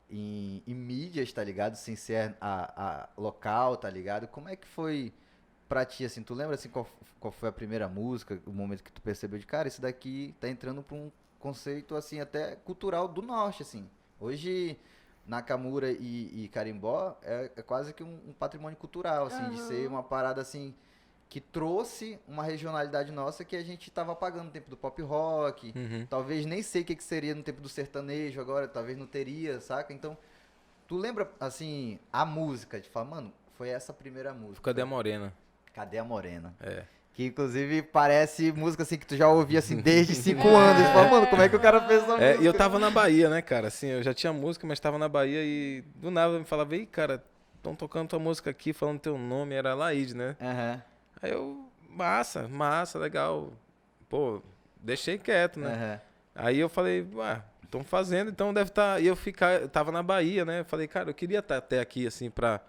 [SPEAKER 1] em mídias, tá ligado? Sem ser a local, tá ligado? Como é que foi pra ti, assim, tu lembra, assim, qual foi a primeira música, o momento que tu percebeu de, cara, esse daqui tá entrando pra um conceito, assim, até cultural do norte, assim. Hoje, Nakamura e Carimbó é quase que um patrimônio cultural, assim, de ser uma parada, assim, que trouxe uma regionalidade nossa que a gente tava apagando no tempo do pop rock, talvez nem sei o que seria no tempo do sertanejo agora, talvez não teria, saca? Então, tu lembra, assim, a música, de falar, mano, foi essa a primeira música.
[SPEAKER 3] Cadê a Morena?
[SPEAKER 1] Cadê a Morena?
[SPEAKER 3] É.
[SPEAKER 1] Que inclusive parece música assim que tu já ouvia assim desde 5 anos. Tu fala, mano, como é que o cara fez essa música?
[SPEAKER 3] E eu tava na Bahia, né, cara? Assim, eu já tinha música, mas tava na Bahia e do nada me falava, ei, cara, estão tocando tua música aqui, falando teu nome, era Laíde, né? Aí eu, massa, legal. Pô, deixei quieto, né? Aí eu falei, ué, estão fazendo, então deve estar. E eu tava na Bahia, né? Eu falei, cara, eu queria estar até aqui, assim, pra.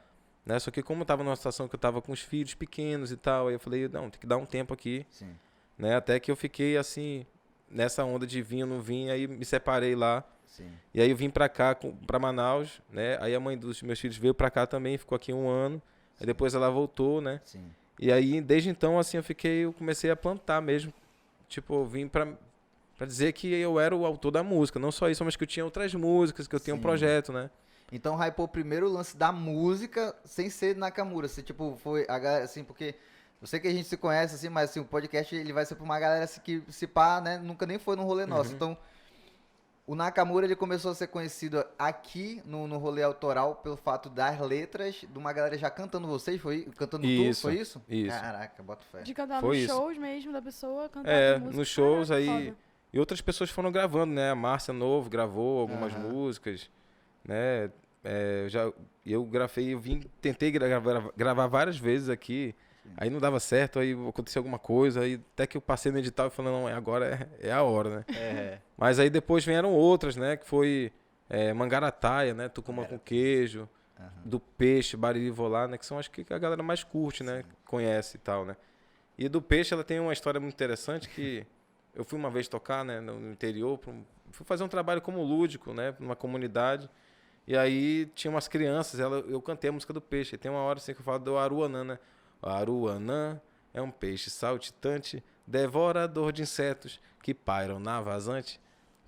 [SPEAKER 3] Né? Só que como eu tava numa situação que eu tava com os filhos pequenos e tal, aí eu falei, não, tem que dar um tempo aqui.
[SPEAKER 1] Sim.
[SPEAKER 3] Né? Até que eu fiquei, assim, nessa onda de vinho, não vim, aí me separei lá.
[SPEAKER 1] Sim.
[SPEAKER 3] E aí eu vim pra cá, pra Manaus, né? Aí a mãe dos meus filhos veio pra cá também, ficou aqui 1 ano. Aí depois ela voltou, né?
[SPEAKER 1] Sim.
[SPEAKER 3] E aí, desde então, assim, eu comecei a plantar mesmo. Tipo, eu vim pra dizer que eu era o autor da música. Não só isso, mas que eu tinha outras músicas, que eu tinha um projeto, né?
[SPEAKER 1] Então, hypou primeiro o lance da música sem ser Nakamura. Você, tipo, foi a galera, assim, porque eu sei que a gente se conhece, assim, mas assim, o podcast ele vai ser pra uma galera assim, que se pá, né, nunca nem foi num rolê nosso. Então, o Nakamura, ele começou a ser conhecido aqui no rolê autoral pelo fato das letras de uma galera já cantando vocês, cantando tu, foi isso?
[SPEAKER 3] Isso.
[SPEAKER 1] Caraca, bota fé.
[SPEAKER 2] De cantar
[SPEAKER 3] Foi
[SPEAKER 2] nos
[SPEAKER 3] isso.
[SPEAKER 2] shows mesmo da pessoa, cantar música.
[SPEAKER 3] Nos shows
[SPEAKER 2] Caraca,
[SPEAKER 3] aí.
[SPEAKER 2] foda.
[SPEAKER 3] E outras pessoas foram gravando, né? A Márcia Novo gravou algumas músicas, né? Eu gravei, tentei gravar várias vezes aqui. Aí não dava certo, aí aconteceu alguma coisa, aí até que eu passei no edital e falei, não, agora é a hora, né? Mas aí depois vieram outras, né? Que foi Mangarataia, né? Tucumã com queijo, do Peixe, Bariri Volar, né? Que são acho que a galera mais curte, né? Conhece e tal, né? E do Peixe ela tem uma história muito interessante que eu fui uma vez tocar, né? No interior, fui fazer um trabalho como lúdico, né? Numa comunidade. E aí tinha umas crianças, eu cantei a música do Peixe. E tem uma hora assim que eu falo do Aruanã, né? O Aruanã é um peixe saltitante, devorador de insetos que pairam na vazante.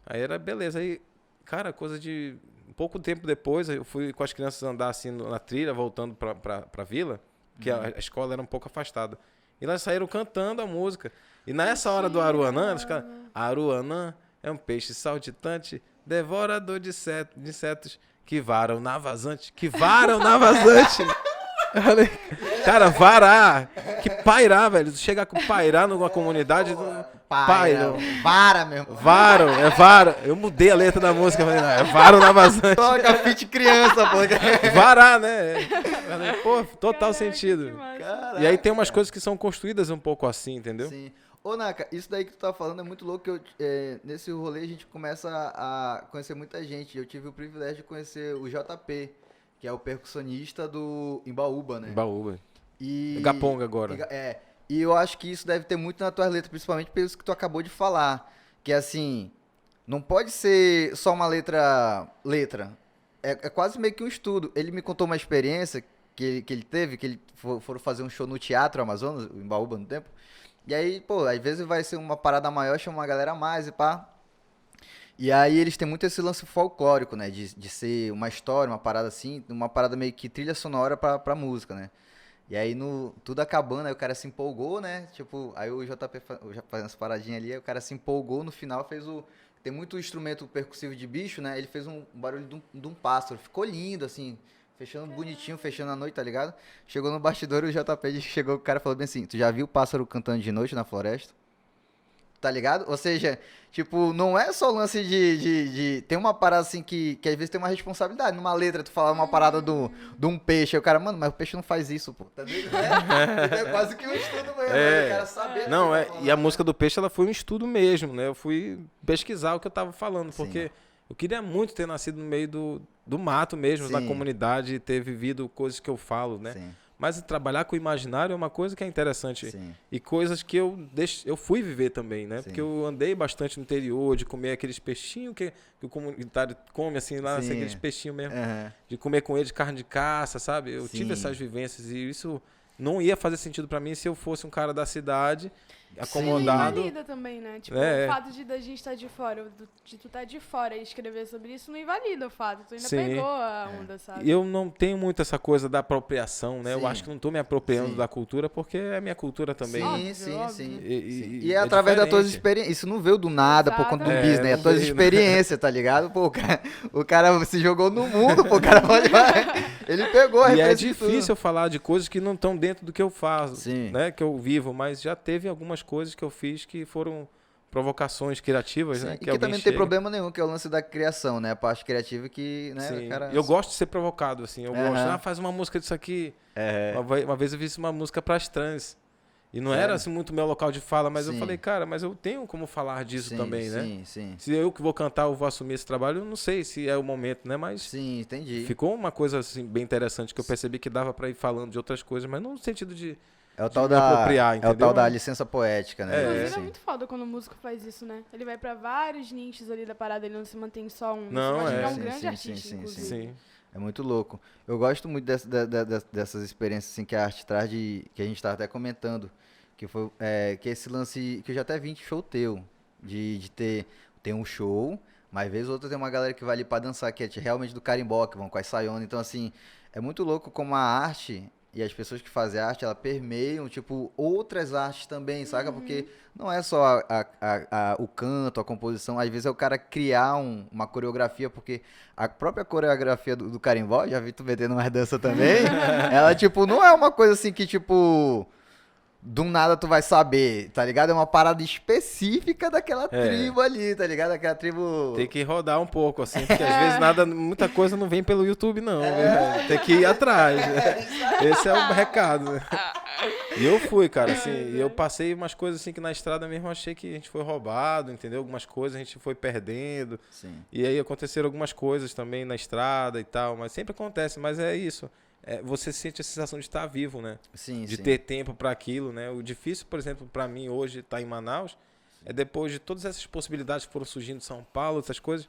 [SPEAKER 3] Aí era beleza. Aí, cara, coisa de pouco tempo depois, eu fui com as crianças andar assim na trilha, voltando pra vila, que a escola era um pouco afastada. E elas saíram cantando a música. E nessa hora do Aruanã, eles ficaram, Aruanã é um peixe saltitante, devorador de insetos que varam na vazante. Que varam na vazante! Cara, varar, que pairar, velho. Chegar com pairar numa comunidade.
[SPEAKER 1] Paira, vara mesmo.
[SPEAKER 3] Varam, é vara. Eu mudei a letra da música, falei, não, é varam na vazante.
[SPEAKER 1] Toca fit criança, pô.
[SPEAKER 3] Varar, né? Falei, pô, total
[SPEAKER 2] Caraca,
[SPEAKER 3] sentido.
[SPEAKER 2] que massa.
[SPEAKER 1] Caraca.
[SPEAKER 3] E aí tem umas coisas que são construídas um pouco assim, entendeu?
[SPEAKER 1] Sim. Ô, Naka, isso daí que tu tá falando é muito louco. Nesse rolê a gente começa a conhecer muita gente. Eu tive o privilégio de conhecer o JP, que é o percussionista do Embaúba, né?
[SPEAKER 3] Embaúba.
[SPEAKER 1] E...
[SPEAKER 3] Gaponga agora.
[SPEAKER 1] E eu acho que isso deve ter muito na tua letra, principalmente pelo que tu acabou de falar. Que assim, não pode ser só uma letra. É quase meio que um estudo. Ele me contou uma experiência que ele teve, que ele foram fazer um show no Teatro Amazonas, em Baúba, no tempo. E aí, pô, às vezes vai ser uma parada maior, chama uma galera a mais e pá. E aí eles têm muito esse lance folclórico, né? De ser uma história, uma parada assim, uma parada meio que trilha sonora pra música, né? E aí, tudo acabando, aí o cara se empolgou, né? Tipo, aí o JP fazendo essa paradinha ali, aí o cara se empolgou, no final fez o... Tem muito instrumento percussivo de bicho, né? Ele fez um barulho de um pássaro, ficou lindo, assim, fechando bonitinho, fechando a noite, tá ligado? Chegou no bastidor, o JP chegou, o cara falou bem assim, tu já viu o pássaro cantando de noite na floresta? Tá ligado? Ou seja, tipo, não é só lance tem uma parada assim que às vezes tem uma responsabilidade. Numa letra, tu falar uma parada de um peixe, aí o cara, mano, mas o peixe não faz isso, pô. Tá ligado? É quase que um estudo mesmo, né? O cara saber.
[SPEAKER 3] Não, e a música do Peixe, ela foi um estudo mesmo, né? Eu fui pesquisar o que eu tava falando, porque
[SPEAKER 1] Sim.
[SPEAKER 3] eu queria muito ter nascido no meio do mato mesmo, da
[SPEAKER 1] Sim.
[SPEAKER 3] comunidade, e ter vivido coisas que eu falo, né?
[SPEAKER 1] Sim,
[SPEAKER 3] Mas trabalhar com o imaginário é uma coisa que é interessante.
[SPEAKER 1] sim.
[SPEAKER 3] E coisas que eu fui viver também, né?
[SPEAKER 1] Sim.
[SPEAKER 3] Porque eu andei bastante no interior, de comer aqueles peixinhos que o comunitário come, assim, lá, assim,
[SPEAKER 1] Sim.
[SPEAKER 3] aqueles peixinhos mesmo.
[SPEAKER 1] Aham.
[SPEAKER 3] De comer com eles carne de caça, sabe? Eu tive
[SPEAKER 1] Sim.
[SPEAKER 3] essas vivências e isso não ia fazer sentido pra mim se eu fosse um cara da cidade, acomodado.
[SPEAKER 2] Invalida também, né? Tipo,
[SPEAKER 3] É.
[SPEAKER 2] o fato da gente estar de fora, de tu estar de fora e escrever sobre isso, não invalida o fato. Tu ainda
[SPEAKER 3] Sim.
[SPEAKER 2] pegou a onda, sabe?
[SPEAKER 3] E eu não tenho muito essa coisa da apropriação, né?
[SPEAKER 1] Sim.
[SPEAKER 3] Eu acho que não tô me apropriando
[SPEAKER 1] Sim.
[SPEAKER 3] da cultura porque é minha cultura também.
[SPEAKER 1] Sim,
[SPEAKER 2] Óbvio,
[SPEAKER 1] sim,
[SPEAKER 2] óbvio.
[SPEAKER 1] sim.
[SPEAKER 3] E
[SPEAKER 1] E é através das tuas
[SPEAKER 3] diferente.
[SPEAKER 1] experiências. Isso não veio do nada por conta do
[SPEAKER 2] Exatamente.
[SPEAKER 1] business, é
[SPEAKER 3] não
[SPEAKER 1] as tuas
[SPEAKER 3] veio, né?
[SPEAKER 1] experiências, tá ligado? Pô, o cara se jogou no mundo, pô, o cara pode. Ele pegou a
[SPEAKER 3] E é
[SPEAKER 1] referência de tudo.
[SPEAKER 3] difícil eu falar de coisas que não estão dentro do que eu faço,
[SPEAKER 1] Sim.
[SPEAKER 3] né? Que eu vivo, mas já teve algumas coisas que eu fiz que foram provocações criativas,
[SPEAKER 1] Sim,
[SPEAKER 3] né?
[SPEAKER 1] e que
[SPEAKER 3] alguém
[SPEAKER 1] também não tem
[SPEAKER 3] chega.
[SPEAKER 1] problema nenhum, que é o lance da criação, né? A parte criativa que, né,
[SPEAKER 3] Sim.
[SPEAKER 1] o cara...
[SPEAKER 3] Eu gosto de ser provocado, assim. Eu
[SPEAKER 1] Aham.
[SPEAKER 3] gosto, faz uma música disso aqui.
[SPEAKER 1] É,
[SPEAKER 3] Uma vez eu fiz uma música para as trans. E não
[SPEAKER 1] Sério?
[SPEAKER 3] era assim muito meu local de fala, mas eu
[SPEAKER 1] Sim.
[SPEAKER 3] falei, cara, mas eu tenho como falar disso
[SPEAKER 1] sim,
[SPEAKER 3] também, né?
[SPEAKER 1] sim, sim.
[SPEAKER 3] Se eu que vou cantar, eu vou assumir esse trabalho, eu não sei se é o momento, né? Mas
[SPEAKER 1] Sim, entendi.
[SPEAKER 3] ficou uma coisa assim bem interessante que eu percebi que dava para ir falando de outras coisas, mas não no sentido de
[SPEAKER 1] É o
[SPEAKER 3] de
[SPEAKER 1] tal
[SPEAKER 3] me
[SPEAKER 1] da,
[SPEAKER 3] apropriar,
[SPEAKER 1] é o tal
[SPEAKER 3] entendeu?
[SPEAKER 1] da licença poética, né?
[SPEAKER 2] Inclusive, é
[SPEAKER 1] Assim.
[SPEAKER 2] muito foda quando o músico faz isso, né? Ele vai pra vários nichos ali da parada, ele não se mantém só um.
[SPEAKER 3] Não,
[SPEAKER 2] Você pode
[SPEAKER 3] é.
[SPEAKER 2] virar um
[SPEAKER 1] Sim,
[SPEAKER 2] grande
[SPEAKER 1] sim,
[SPEAKER 2] artista,
[SPEAKER 1] sim, sim,
[SPEAKER 2] inclusive.
[SPEAKER 3] Sim.
[SPEAKER 1] É muito louco. Eu gosto muito dessas experiências assim, que a arte traz, que a gente estava até comentando, que foi que esse lance, que eu já até vi em show teu, de ter um show, mas vez ou outra tem uma galera que vai ali pra dançar, que é realmente do carimbó, que vão com as saionas. Então, assim, é muito louco como a arte e as pessoas que fazem arte, ela permeiam, tipo, outras artes também, saca? Porque não é só o canto, a composição, às vezes é o cara criar uma coreografia, porque a própria coreografia do carimbó, já vi tu metendo umas danças também, ela, tipo, não é uma coisa assim que, tipo, do nada tu vai saber, tá ligado? É uma parada específica daquela tribo ali, tá ligado? Aquela tribo...
[SPEAKER 3] Tem que rodar um pouco, assim, porque às vezes muita coisa não vem pelo YouTube, não. Né? Tem que ir atrás. Né? Esse é o recado. Né? E eu fui, cara, assim, e eu passei umas coisas assim que na estrada mesmo eu achei que a gente foi roubado, entendeu? Algumas coisas a gente foi perdendo.
[SPEAKER 1] Sim.
[SPEAKER 3] E aí aconteceram algumas coisas também na estrada e tal, mas sempre acontece, mas é isso. Você sente a sensação de estar vivo, né?
[SPEAKER 1] Sim,
[SPEAKER 3] De
[SPEAKER 1] sim.
[SPEAKER 3] ter tempo para aquilo, né? O difícil, por exemplo, para mim hoje estar em Manaus, é depois de todas essas possibilidades que foram surgindo em São Paulo, essas coisas,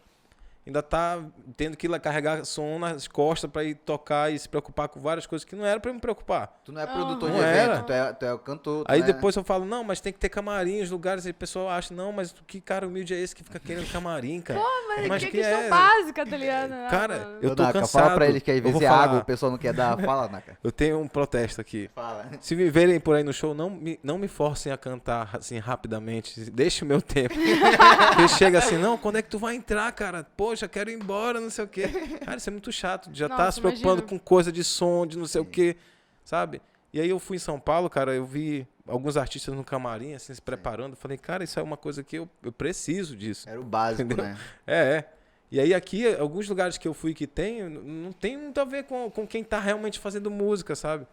[SPEAKER 3] ainda tá tendo que carregar som nas costas para ir tocar e se preocupar com várias coisas que não era para me preocupar.
[SPEAKER 1] Tu não é produtor
[SPEAKER 3] Não
[SPEAKER 1] de
[SPEAKER 3] era.
[SPEAKER 1] evento, tu é o cantor. tu
[SPEAKER 3] Aí
[SPEAKER 1] não é-
[SPEAKER 3] depois eu falo, não, mas tem que ter camarim, os lugares, e o pessoal acha, não, mas que cara humilde é esse que fica querendo camarim, cara?
[SPEAKER 2] Mas que questão básica, tá ligado? Ah,
[SPEAKER 3] Cara,
[SPEAKER 2] mano.
[SPEAKER 3] eu tô
[SPEAKER 1] Naka,
[SPEAKER 3] cansado.
[SPEAKER 1] fala pra ele que às
[SPEAKER 3] Eu vou
[SPEAKER 1] vezes é
[SPEAKER 3] falar.
[SPEAKER 1] água, o pessoal não quer dar. Fala, Naka.
[SPEAKER 3] Eu tenho um protesto aqui.
[SPEAKER 1] Fala.
[SPEAKER 3] Se me verem por aí no show, não me forcem a cantar assim rapidamente. Deixe o meu tempo. Porque chega assim, não, quando é que tu vai entrar, cara? Poxa, quero ir embora, não sei o quê. Cara, isso é muito chato. Já tá
[SPEAKER 2] Nossa,
[SPEAKER 3] se preocupando
[SPEAKER 2] imagino.
[SPEAKER 3] com coisa de som, de não sei o quê, sabe? E aí eu fui em São Paulo, cara, eu vi alguns artistas no camarim, assim, se preparando. Eu falei, cara, isso é uma coisa que eu preciso disso.
[SPEAKER 1] Era o básico,
[SPEAKER 3] Entendeu?
[SPEAKER 1] né?
[SPEAKER 3] É. E aí aqui, alguns lugares que eu fui que tem, não tem muito a ver com quem tá realmente fazendo música, sabe?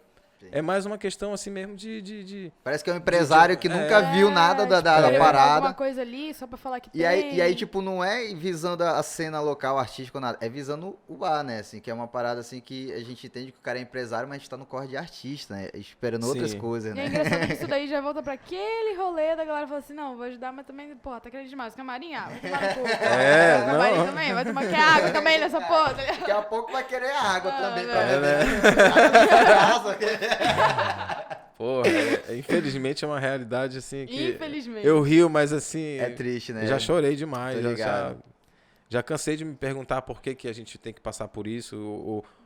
[SPEAKER 3] É mais uma questão assim mesmo de...
[SPEAKER 1] Parece que é um empresário que nunca viu nada da
[SPEAKER 2] tipo,
[SPEAKER 1] parada.
[SPEAKER 2] alguma coisa ali só pra falar que
[SPEAKER 1] E
[SPEAKER 2] tem.
[SPEAKER 1] aí, tipo, não é visando a cena local, artística ou nada. É visando o bar, né? Assim, que é uma parada assim que a gente entende que o cara é empresário, mas a gente tá no corre de artista, né? Esperando outras
[SPEAKER 3] Sim.
[SPEAKER 1] coisas,
[SPEAKER 2] E é
[SPEAKER 1] né?
[SPEAKER 2] engraçado que isso daí já volta pra aquele rolê da galera falando assim, não, vou ajudar, mas também, porra, tá querendo demais. Camarim, vai tomar no cu. Camarim
[SPEAKER 3] não.
[SPEAKER 2] também, vai tomar, quer água também nessa porra, tá ligado?
[SPEAKER 1] Daqui a pouco vai querer água também pra
[SPEAKER 2] velho.
[SPEAKER 1] beber.
[SPEAKER 3] Porra, infelizmente é uma realidade assim que...
[SPEAKER 2] Infelizmente.
[SPEAKER 3] Eu rio, mas assim...
[SPEAKER 1] É triste, né?
[SPEAKER 3] Eu já chorei demais.
[SPEAKER 1] Tô ligado.
[SPEAKER 3] Já cansei de me perguntar por que a gente tem que passar por isso,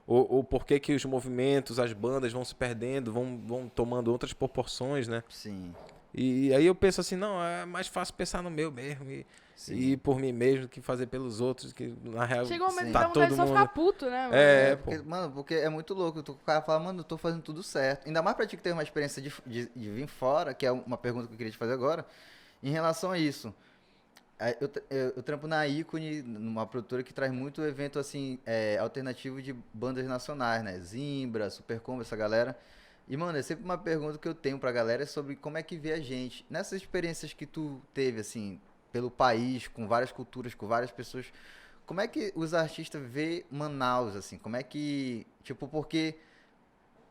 [SPEAKER 3] ou por que os movimentos, as bandas vão se perdendo, vão tomando outras proporções, né?
[SPEAKER 1] Sim.
[SPEAKER 3] E aí eu penso assim, não, é mais fácil pensar no meu mesmo e ir por mim mesmo que fazer pelos outros, que na real
[SPEAKER 2] Chegou um momento que
[SPEAKER 3] tá
[SPEAKER 2] dá vontade
[SPEAKER 3] todo
[SPEAKER 2] de só
[SPEAKER 3] mundo...
[SPEAKER 2] ficar puto, né, mano?
[SPEAKER 1] Porque é muito louco. O cara fala, mano, eu tô fazendo tudo certo. Ainda mais pra ti que tem uma experiência de vir fora, que é uma pergunta que eu queria te fazer agora, em relação a isso. Eu trampo na Ícone, numa produtora que traz muito evento assim, alternativo de bandas nacionais, né? Zimbra, Supercombo, essa galera. E, mano, é sempre uma pergunta que eu tenho pra galera sobre como é que vê a gente. Nessas experiências que tu teve, assim, pelo país, com várias culturas, com várias pessoas, como é que os artistas vê Manaus, assim? Como é que... Tipo, porque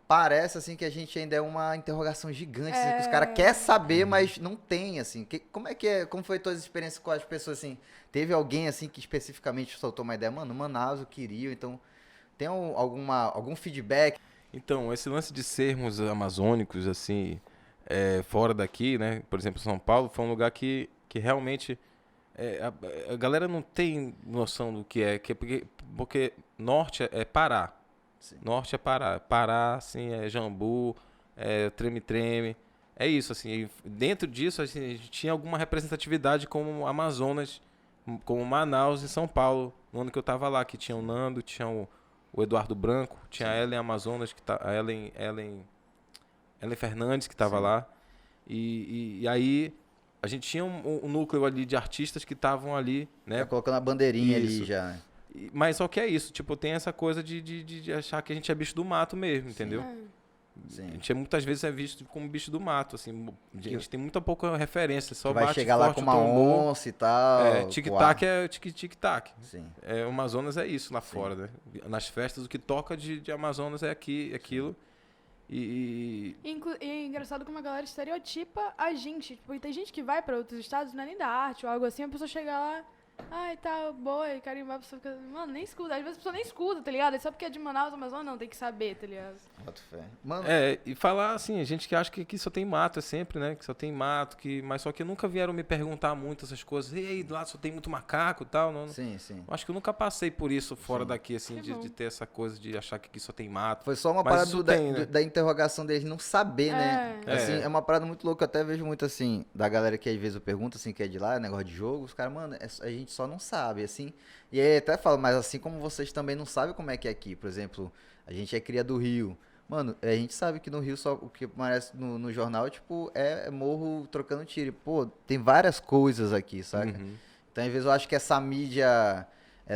[SPEAKER 1] parece, assim, que a gente ainda é uma interrogação gigante, assim, que os caras querem saber, mas não tem, assim. Como foi todas as experiências com as pessoas, assim? Teve alguém, assim, que especificamente soltou uma ideia? Mano, Manaus eu queria, então... Tem algum feedback?
[SPEAKER 3] Então, esse lance de sermos amazônicos, assim, fora daqui, né? Por exemplo, São Paulo foi um lugar que realmente a galera não tem noção do que é porque norte é Pará.
[SPEAKER 1] Sim.
[SPEAKER 3] Norte é Pará. Pará, assim, é Jambu, é Treme-Treme. É isso, assim. E dentro disso, assim, a gente tinha alguma representatividade como Amazonas, como Manaus e São Paulo, no ano que eu tava lá, que tinha o Nando, tinha o Eduardo Branco, tinha a Ellen Amazonas, a Ellen Fernandes, que estava lá. E aí a gente tinha um núcleo ali de artistas que estavam ali, né?
[SPEAKER 1] Tá colocando a bandeirinha
[SPEAKER 3] Isso.
[SPEAKER 1] ali já, né?
[SPEAKER 3] Mas só que é isso, tipo, tem essa coisa de achar que a gente é bicho do mato mesmo, entendeu?
[SPEAKER 1] Sim.
[SPEAKER 3] A gente muitas vezes é visto como bicho do mato, assim. A gente tem muita pouca referência, só
[SPEAKER 1] Vai
[SPEAKER 3] bate
[SPEAKER 1] chegar lá
[SPEAKER 3] forte
[SPEAKER 1] com
[SPEAKER 3] o
[SPEAKER 1] uma
[SPEAKER 3] tambor.
[SPEAKER 1] onça e tal.
[SPEAKER 3] Tic-tac é tic-tac.
[SPEAKER 1] Sim.
[SPEAKER 3] O Amazonas é isso lá fora, né? Nas festas, o que toca de Amazonas é aquilo. E
[SPEAKER 2] É engraçado como a galera estereotipa a gente. Tipo, tem gente que vai pra outros estados, não é nem da arte ou algo assim, a pessoa chega lá, ai, tá, boi, carimbar, a pessoa fica, mano, nem escuta. Às vezes a pessoa nem escuta, tá ligado? É só porque é de Manaus, Amazonas, não, tem que saber, tá ligado?
[SPEAKER 1] Boto fé. Mano,
[SPEAKER 3] e falar assim, a gente que acha que aqui só tem mato, é sempre, né? Que só tem mato, mas só que nunca vieram me perguntar muito essas coisas. E aí, lá só tem muito macaco e tal. Não.
[SPEAKER 1] sim.
[SPEAKER 3] Eu acho que eu nunca passei por isso fora
[SPEAKER 1] Sim.
[SPEAKER 3] daqui, assim, de ter essa coisa de achar que aqui só tem mato.
[SPEAKER 1] foi só uma
[SPEAKER 3] Mas
[SPEAKER 1] parada
[SPEAKER 3] isso tem, né?
[SPEAKER 1] da interrogação deles não saber, né? Assim, é uma parada muito louca. Eu até vejo muito, assim, da galera que às vezes eu pergunto, assim, que é de lá, negócio de jogo. Os caras, mano, a gente só não sabe, assim. E aí até falo, mas assim como vocês também não sabem como é que é aqui. Por exemplo, a gente é cria do Rio. Mano, a gente sabe que no Rio só o que aparece no jornal, tipo, é morro trocando tiro. Pô, tem várias coisas aqui, saca? Então, às vezes, eu acho que essa mídia,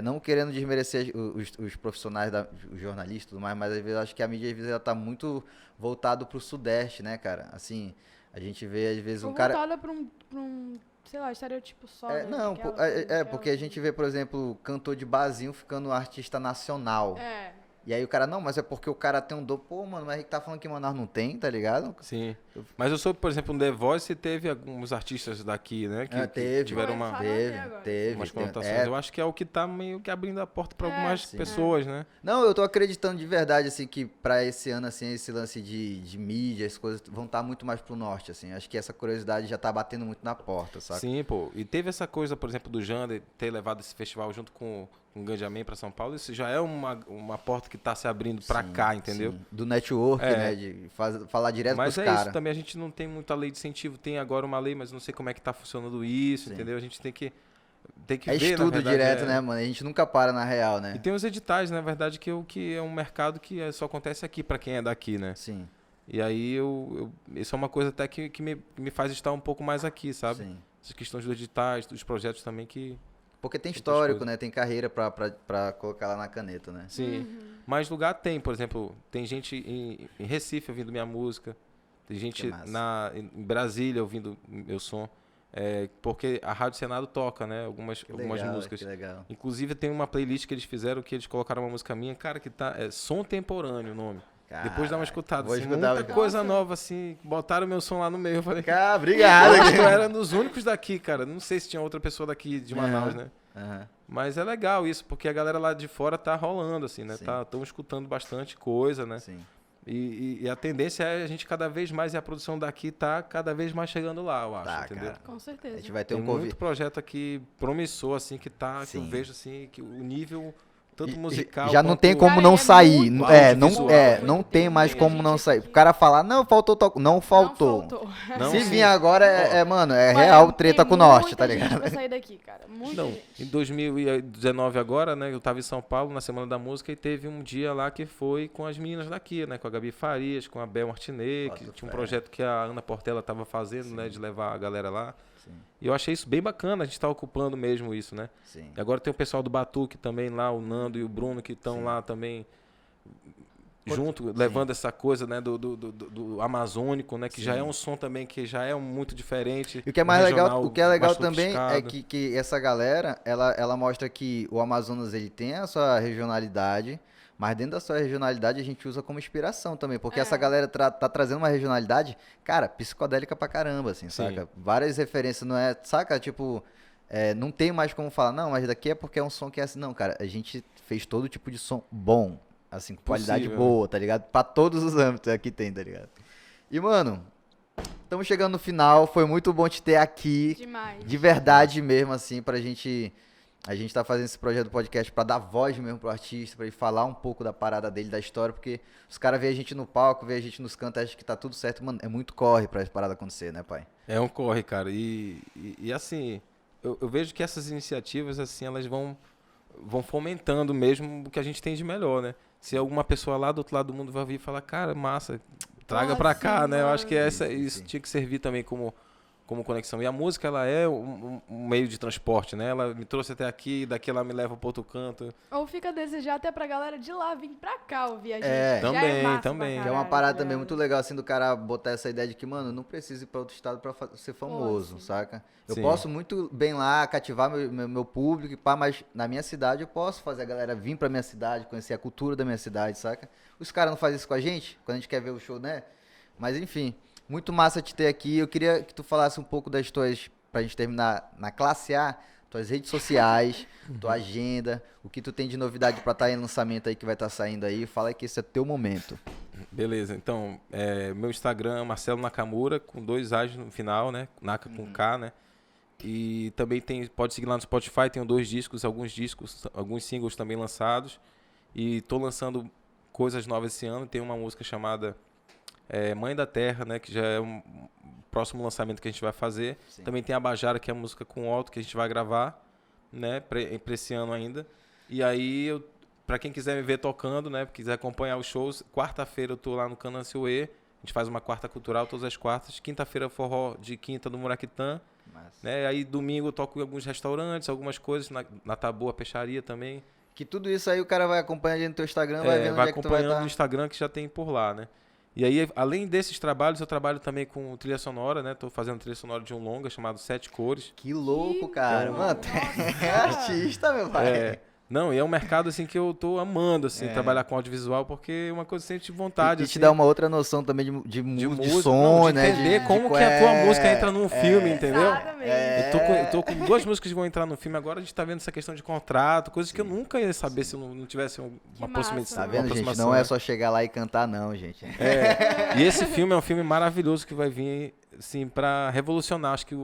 [SPEAKER 1] não querendo desmerecer os profissionais, os jornalistas e tudo mais, mas às vezes eu acho que a mídia, às vezes, ela tá muito voltada pro Sudeste, né, cara? Assim, a gente vê, às vezes, um cara...
[SPEAKER 2] voltada pra um, sei lá, estereotipo só, né?
[SPEAKER 1] Não, porque a gente vê, por exemplo, cantor de barzinho ficando artista nacional. E aí o cara, não, mas é porque o cara tem um dom. Pô, mano, mas a gente tá falando que Manaus não tem, tá ligado?
[SPEAKER 3] Sim. Mas eu soube, por exemplo, no The Voice teve alguns artistas daqui, né? Que tiveram
[SPEAKER 1] Teve.
[SPEAKER 3] umas conotações. Eu acho que é o que tá meio que abrindo a porta pra algumas pessoas, né?
[SPEAKER 1] Não, eu tô acreditando de verdade, assim, que pra esse ano, assim, esse lance de mídia, as coisas vão estar muito mais pro norte, assim. Acho que essa curiosidade já tá batendo muito na porta, saca?
[SPEAKER 3] Sim, pô. E teve essa coisa, por exemplo, do Jander ter levado esse festival junto com o Ganjamin pra São Paulo. Isso já é uma porta que tá se abrindo pra cá, entendeu?
[SPEAKER 1] Sim. Do network, né? De falar direto
[SPEAKER 3] mas
[SPEAKER 1] pros caras.
[SPEAKER 3] Mas isso também, a gente não tem muita lei de incentivo. Tem agora uma lei, mas não sei como é que tá funcionando isso, entendeu? A gente tem que ver,
[SPEAKER 1] estudo
[SPEAKER 3] na verdade,
[SPEAKER 1] direto, né, mano? A gente nunca para na real, né?
[SPEAKER 3] E tem os editais, na verdade, que é um mercado que só acontece aqui pra quem é daqui, né?
[SPEAKER 1] Sim.
[SPEAKER 3] E aí, isso é uma coisa até que me faz estar um pouco mais aqui, sabe?
[SPEAKER 1] Sim.
[SPEAKER 3] Essas questões dos editais, dos projetos também que...
[SPEAKER 1] Porque tem histórico, né? Tem carreira pra colocar lá na caneta, né?
[SPEAKER 3] Sim. Mas lugar tem, por exemplo, tem gente em Recife ouvindo minha música, tem gente
[SPEAKER 1] massa.
[SPEAKER 3] em Brasília ouvindo meu som, porque a Rádio Senado toca, né, algumas músicas.
[SPEAKER 1] Que legal.
[SPEAKER 3] Inclusive tem uma playlist que eles fizeram, que eles colocaram uma música minha, cara, que tá, Som Temporâneo o nome. Depois dá uma escutada,
[SPEAKER 1] vou
[SPEAKER 3] assim,
[SPEAKER 1] escutar,
[SPEAKER 3] muita coisa nova, assim, botaram meu som lá no meio, eu falei,
[SPEAKER 1] Cara, obrigado.
[SPEAKER 3] eu acho que eu era um dos únicos daqui, cara, não sei se tinha outra pessoa daqui de Manaus, né?
[SPEAKER 1] Aham.
[SPEAKER 3] Mas é legal isso, porque a galera lá de fora tá rolando, assim, né?
[SPEAKER 1] Sim.
[SPEAKER 3] Estão escutando bastante coisa, né?
[SPEAKER 1] Sim.
[SPEAKER 3] E a tendência é a gente cada vez mais, e a produção daqui tá cada vez mais chegando lá, eu acho,
[SPEAKER 1] Tá,
[SPEAKER 3] entendeu?
[SPEAKER 1] cara.
[SPEAKER 2] Com
[SPEAKER 1] A
[SPEAKER 2] certeza.
[SPEAKER 1] gente vai ter
[SPEAKER 3] Tem
[SPEAKER 1] um
[SPEAKER 3] muito
[SPEAKER 1] convite.
[SPEAKER 3] projeto aqui promissor, assim, que eu
[SPEAKER 1] Sim.
[SPEAKER 3] vejo, assim, que o nível, tanto
[SPEAKER 1] E-
[SPEAKER 3] musical
[SPEAKER 1] já não
[SPEAKER 3] quanto
[SPEAKER 1] tem como
[SPEAKER 2] Cara,
[SPEAKER 1] não
[SPEAKER 2] é
[SPEAKER 1] sair.
[SPEAKER 2] muito
[SPEAKER 3] audiovisual,
[SPEAKER 1] Não tem mais
[SPEAKER 2] Tem
[SPEAKER 1] como
[SPEAKER 2] gente
[SPEAKER 1] não
[SPEAKER 2] aqui
[SPEAKER 1] sair.
[SPEAKER 2] que-
[SPEAKER 1] O cara falar, não, faltou tal. Não faltou.
[SPEAKER 2] Não faltou.
[SPEAKER 3] Não,
[SPEAKER 1] Se
[SPEAKER 3] sim.
[SPEAKER 1] vir agora, mano, é
[SPEAKER 2] Olha,
[SPEAKER 1] real treta
[SPEAKER 2] tem
[SPEAKER 1] com o norte, tá
[SPEAKER 2] muita gente
[SPEAKER 1] ligado?
[SPEAKER 2] pra sair daqui, cara. Muita
[SPEAKER 3] Não,
[SPEAKER 2] gente.
[SPEAKER 3] em 2019 agora, né, eu tava em São Paulo na Semana da Música e teve um dia lá que foi com as meninas daqui, né, com a Gabi Farias, com a Bel Martinet, que
[SPEAKER 1] Bota
[SPEAKER 3] tinha um
[SPEAKER 1] fé.
[SPEAKER 3] projeto que a Ana Portela tava fazendo, né, de levar a galera lá.
[SPEAKER 1] Sim,
[SPEAKER 3] E eu achei isso bem bacana, a gente tá ocupando mesmo isso, né.
[SPEAKER 1] sim.
[SPEAKER 3] E agora tem o pessoal do Batuque também lá, o Nando e o Bruno, que estão
[SPEAKER 1] Sim.
[SPEAKER 3] lá também junto,
[SPEAKER 1] Sim.
[SPEAKER 3] levando essa coisa, né, do amazônico, né, que já
[SPEAKER 1] Sim.
[SPEAKER 3] é um som também que já é muito diferente.
[SPEAKER 1] E o que é
[SPEAKER 3] um
[SPEAKER 1] mais legal,
[SPEAKER 3] regional
[SPEAKER 1] o que é legal
[SPEAKER 3] mais
[SPEAKER 1] também é
[SPEAKER 3] sofisticado.
[SPEAKER 1] que essa galera, ela mostra que o Amazonas ele tem a sua regionalidade, mas dentro da sua regionalidade a gente usa como inspiração também, porque
[SPEAKER 2] É.
[SPEAKER 1] essa galera tá trazendo uma regionalidade, cara, psicodélica pra caramba, assim,
[SPEAKER 3] Sim.
[SPEAKER 1] saca? Várias referências, não é, saca? Tipo, não tem mais como falar, não, mas daqui é porque é um som que é assim, não, cara, a gente fez todo tipo de som bom, assim, com qualidade
[SPEAKER 3] Possível,
[SPEAKER 1] boa, tá ligado? Pra todos os âmbitos aqui tem, tá ligado? E, mano, estamos chegando no final, foi muito bom te ter aqui.
[SPEAKER 2] Demais.
[SPEAKER 1] De verdade mesmo, assim, pra gente. A gente tá fazendo esse projeto do podcast pra dar voz mesmo pro artista, pra ele falar um pouco da parada dele, da história, porque os caras veem a gente no palco, veem a gente nos cantos, acham que tá tudo certo, mano. É muito corre pra essa parada acontecer, né, pai?
[SPEAKER 3] É um corre, cara. E assim, eu vejo que essas iniciativas, assim, elas vão fomentando mesmo o que a gente tem de melhor, né? Se alguma pessoa lá do outro lado do mundo vai vir e falar, cara, massa, traga pra cá,
[SPEAKER 2] sim,
[SPEAKER 3] né? Eu acho que
[SPEAKER 2] mano.
[SPEAKER 3] isso
[SPEAKER 1] Sim.
[SPEAKER 3] tinha que servir também como conexão. E a música, ela é um meio de transporte, né? Ela me trouxe até aqui, daqui ela me leva para outro canto.
[SPEAKER 2] Ou fica a desejar até pra galera de lá vir pra cá ouvir a gente.
[SPEAKER 1] É.
[SPEAKER 2] Já
[SPEAKER 3] Também,
[SPEAKER 2] massa
[SPEAKER 3] também.
[SPEAKER 2] pra
[SPEAKER 1] Que é uma
[SPEAKER 2] caralho,
[SPEAKER 1] parada
[SPEAKER 2] tá
[SPEAKER 1] também
[SPEAKER 2] ligado?
[SPEAKER 1] muito legal, assim, do cara botar essa ideia de que, mano, não precisa ir pra outro estado pra ser famoso,
[SPEAKER 2] sim.
[SPEAKER 1] saca? Eu
[SPEAKER 3] Sim.
[SPEAKER 1] posso muito bem lá cativar meu público, e pá, mas na minha cidade eu posso fazer a galera vir pra minha cidade, conhecer a cultura da minha cidade, saca? Os caras não fazem isso com a gente, quando a gente quer ver o show, né? Mas enfim, muito massa te ter aqui. Eu queria que tu falasse um pouco das tuas, pra gente terminar na classe A, tuas redes sociais, tua agenda, o que tu tem de novidade pra estar em lançamento aí que vai estar saindo aí. Fala que esse é teu momento.
[SPEAKER 3] Beleza, então, meu Instagram é Marcelo Nakamura, com 2 A's no final, né? Naka com K, né? E também pode seguir lá no Spotify, tenho 2 discos, alguns singles também lançados. E tô lançando coisas novas esse ano. Tem uma música chamada Mãe da Terra, né? Que já é um próximo lançamento que a gente vai fazer.
[SPEAKER 1] Sim.
[SPEAKER 3] Também tem a Bajara, que é a música com o Otto, que a gente vai gravar, né? Pra esse ano ainda. E aí, pra quem quiser me ver tocando, né? Quiser acompanhar os shows, quarta-feira eu tô lá no Canancio-E. A gente faz uma quarta cultural todas as quartas. Quinta-feira forró de quinta no Muraquitã.
[SPEAKER 1] Massa.
[SPEAKER 3] Né? Aí domingo eu toco em alguns restaurantes, algumas coisas, na Taboa Peixaria também.
[SPEAKER 1] Que tudo isso aí o cara vai acompanhando no teu Instagram, vai vendo
[SPEAKER 3] Vai
[SPEAKER 1] onde é que tu vai
[SPEAKER 3] acompanhando no
[SPEAKER 1] estar.
[SPEAKER 3] Instagram que já tem por lá, né? E aí, além desses trabalhos, eu trabalho também com trilha sonora, né? Tô fazendo trilha sonora de um longa chamado 7 Cores.
[SPEAKER 1] Que louco,
[SPEAKER 2] Que
[SPEAKER 1] cara.
[SPEAKER 3] bom.
[SPEAKER 1] Mano,
[SPEAKER 2] Nossa.
[SPEAKER 1] é artista, meu pai.
[SPEAKER 3] Não, e é um mercado assim que eu tô amando, assim,
[SPEAKER 1] É.
[SPEAKER 3] trabalhar com audiovisual, porque é uma coisa que eu sempre tive vontade,
[SPEAKER 1] E
[SPEAKER 3] assim,
[SPEAKER 1] te dá uma outra noção também de
[SPEAKER 3] música,
[SPEAKER 1] som,
[SPEAKER 3] não, de
[SPEAKER 1] né?
[SPEAKER 3] entender como que a tua música entra num filme, entendeu?
[SPEAKER 2] Exatamente.
[SPEAKER 3] Eu tô com 2 músicas que vão entrar no filme agora, a gente tá vendo essa questão de contrato, coisas que eu nunca ia saber se eu não tivesse uma
[SPEAKER 2] massa.
[SPEAKER 3] proximidade.
[SPEAKER 1] Tá
[SPEAKER 3] uma
[SPEAKER 1] vendo, gente?
[SPEAKER 3] aproximação,
[SPEAKER 1] Não é
[SPEAKER 3] né?
[SPEAKER 1] só chegar lá e cantar, não, gente.
[SPEAKER 3] E esse filme é um filme maravilhoso que vai vir, assim, pra revolucionar, acho que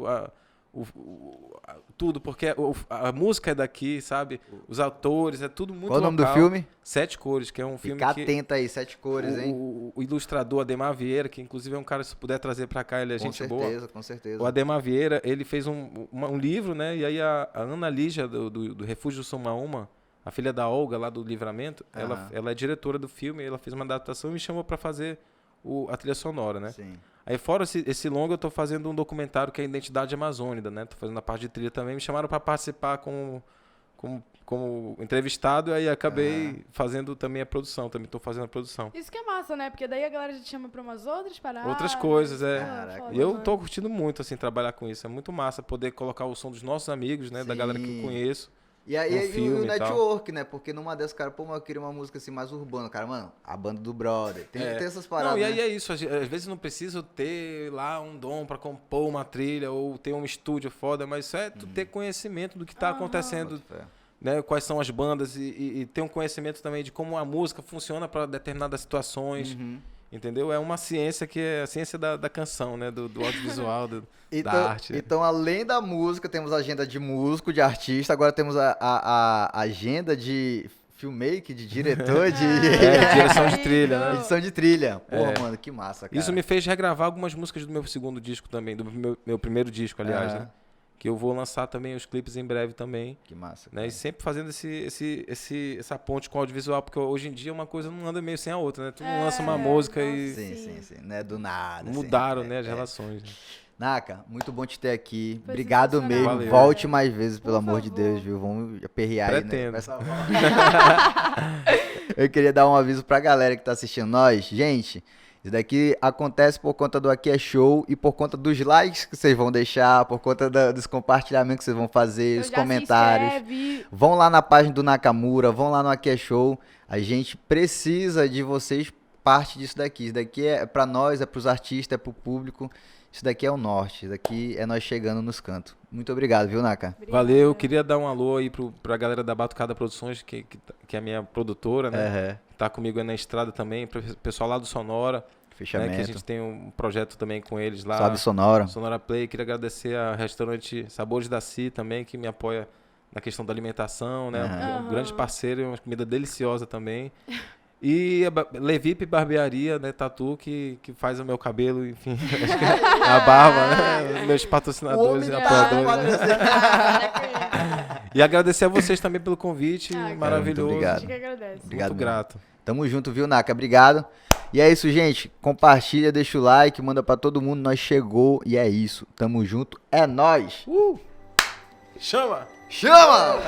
[SPEAKER 3] tudo, porque a música é daqui, sabe? Os autores, é tudo muito
[SPEAKER 1] Qual o nome
[SPEAKER 3] local.
[SPEAKER 1] do filme?
[SPEAKER 3] 7 Cores, que é um filme
[SPEAKER 1] Fica
[SPEAKER 3] que
[SPEAKER 1] atento aí, 7 cores, hein?
[SPEAKER 3] o ilustrador Ademar Vieira, que inclusive é um cara, se puder trazer pra cá, ele é
[SPEAKER 1] Com
[SPEAKER 3] gente
[SPEAKER 1] certeza,
[SPEAKER 3] boa.
[SPEAKER 1] com certeza.
[SPEAKER 3] O Ademar Vieira, ele fez um livro, né? E aí a Ana Lígia, do Refúgio Sumaúma, a filha da Olga, lá do Livramento,
[SPEAKER 1] Aham.
[SPEAKER 3] ela é diretora do filme, ela fez uma adaptação e me chamou pra fazer a trilha sonora, né?
[SPEAKER 1] Sim.
[SPEAKER 3] Aí fora esse longo, eu tô fazendo um documentário que é a Identidade Amazônica, né? Tô fazendo a parte de trilha também. Me chamaram para participar como entrevistado, aí acabei fazendo também a produção, também tô fazendo a produção.
[SPEAKER 2] Isso que é massa, né? Porque daí a galera já te chama pra umas outras paradas.
[SPEAKER 3] Outras coisas, é.
[SPEAKER 1] Caraca.
[SPEAKER 2] Foda,
[SPEAKER 3] E eu
[SPEAKER 2] mano.
[SPEAKER 3] tô curtindo muito, assim, trabalhar com isso. É muito massa poder colocar o som dos nossos amigos, né? Da galera que eu
[SPEAKER 1] Sim.
[SPEAKER 3] conheço.
[SPEAKER 1] E aí
[SPEAKER 3] Um filme
[SPEAKER 1] o
[SPEAKER 3] e tal.
[SPEAKER 1] network, né? Porque numa dessas, cara, pô, mas eu queria uma música assim mais urbana. Cara, mano, a banda do brother. Tem essas paradas,
[SPEAKER 3] Não, e aí
[SPEAKER 1] né?
[SPEAKER 3] é isso. Às vezes não preciso ter lá um dom pra compor uma trilha ou ter um estúdio foda, mas isso é tu ter conhecimento do que tá acontecendo,
[SPEAKER 1] Boto fé.
[SPEAKER 3] né? Quais são as bandas e ter um conhecimento também de como a música funciona para determinadas situações.
[SPEAKER 1] Uhum.
[SPEAKER 3] Entendeu? É uma ciência que é a ciência da canção, né? Do audiovisual,
[SPEAKER 1] Então,
[SPEAKER 3] da arte.
[SPEAKER 1] então, além da música, temos a agenda de músico, de artista, agora temos a agenda de filmmaker, de diretor, de
[SPEAKER 3] Direção de trilha, né?
[SPEAKER 1] edição de trilha. Porra, mano, que massa, cara.
[SPEAKER 3] Isso me fez regravar algumas músicas do meu segundo disco também, do meu primeiro disco, aliás,
[SPEAKER 1] Aham.
[SPEAKER 3] né? Que eu vou lançar também os clipes em breve também.
[SPEAKER 1] Que massa.
[SPEAKER 3] Né? E sempre fazendo essa ponte com o audiovisual, porque hoje em dia uma coisa não anda meio sem a outra, né? Tu não lança uma música e
[SPEAKER 1] Sim. Não é do nada.
[SPEAKER 3] mudaram,
[SPEAKER 1] assim,
[SPEAKER 3] né, as relações. Né?
[SPEAKER 1] Naka, muito bom te ter aqui.
[SPEAKER 2] Foi
[SPEAKER 1] Obrigado
[SPEAKER 2] sensacional.
[SPEAKER 1] mesmo.
[SPEAKER 3] Valeu.
[SPEAKER 1] Volte mais vezes, pelo
[SPEAKER 2] Por
[SPEAKER 1] amor de
[SPEAKER 2] favor.
[SPEAKER 1] Deus, viu? Vamos aperrear aí, né?
[SPEAKER 3] Pretendo.
[SPEAKER 1] Com essa voz. Eu queria dar um aviso pra galera que tá assistindo nós. Gente, isso daqui acontece por conta do Aqui é Show e por conta dos likes que vocês vão deixar, por conta dos compartilhamentos que vocês vão fazer,
[SPEAKER 2] Então
[SPEAKER 1] os
[SPEAKER 2] já
[SPEAKER 1] comentários.
[SPEAKER 2] Se inscreve.
[SPEAKER 1] Vão lá na página do Nakamura, vão lá no Aqui é Show. A gente precisa de vocês, parte disso daqui. Isso daqui é pra nós, é pros artistas, é pro público. Isso daqui é o norte. Isso daqui é nós chegando nos cantos. Muito obrigado, viu, Naka?
[SPEAKER 2] Obrigada.
[SPEAKER 3] Valeu, queria dar um alô aí pra galera da Batucada Produções, que é a minha produtora, né?
[SPEAKER 1] Aham.
[SPEAKER 3] Tá comigo aí na estrada também, pro pessoal lá do Sonora, né?
[SPEAKER 1] Fechamento.
[SPEAKER 3] Que a gente tem um projeto também com eles lá.
[SPEAKER 1] Salve Sonora.
[SPEAKER 3] Sonora Play, queria agradecer a restaurante Sabores da Si também, que me apoia na questão da alimentação, né?
[SPEAKER 1] Aham.
[SPEAKER 3] Um grande parceiro, uma comida deliciosa também. E a Levip Barbearia, né, Tatu, que faz o meu cabelo, enfim, acho que a barba, né? Meus patrocinadores e apoiadores. Né? E agradecer a vocês também pelo convite,
[SPEAKER 2] Ah, cara,
[SPEAKER 3] maravilhoso.
[SPEAKER 1] muito obrigado.
[SPEAKER 2] A gente que agradece.
[SPEAKER 1] Obrigado
[SPEAKER 3] Muito
[SPEAKER 1] mesmo.
[SPEAKER 3] grato.
[SPEAKER 1] Tamo junto, viu, Naka? Obrigado. E é isso, gente. Compartilha, deixa o like, manda pra todo mundo. Nós chegou e é isso. Tamo junto. É nóis.
[SPEAKER 3] Chama!
[SPEAKER 1] Chama!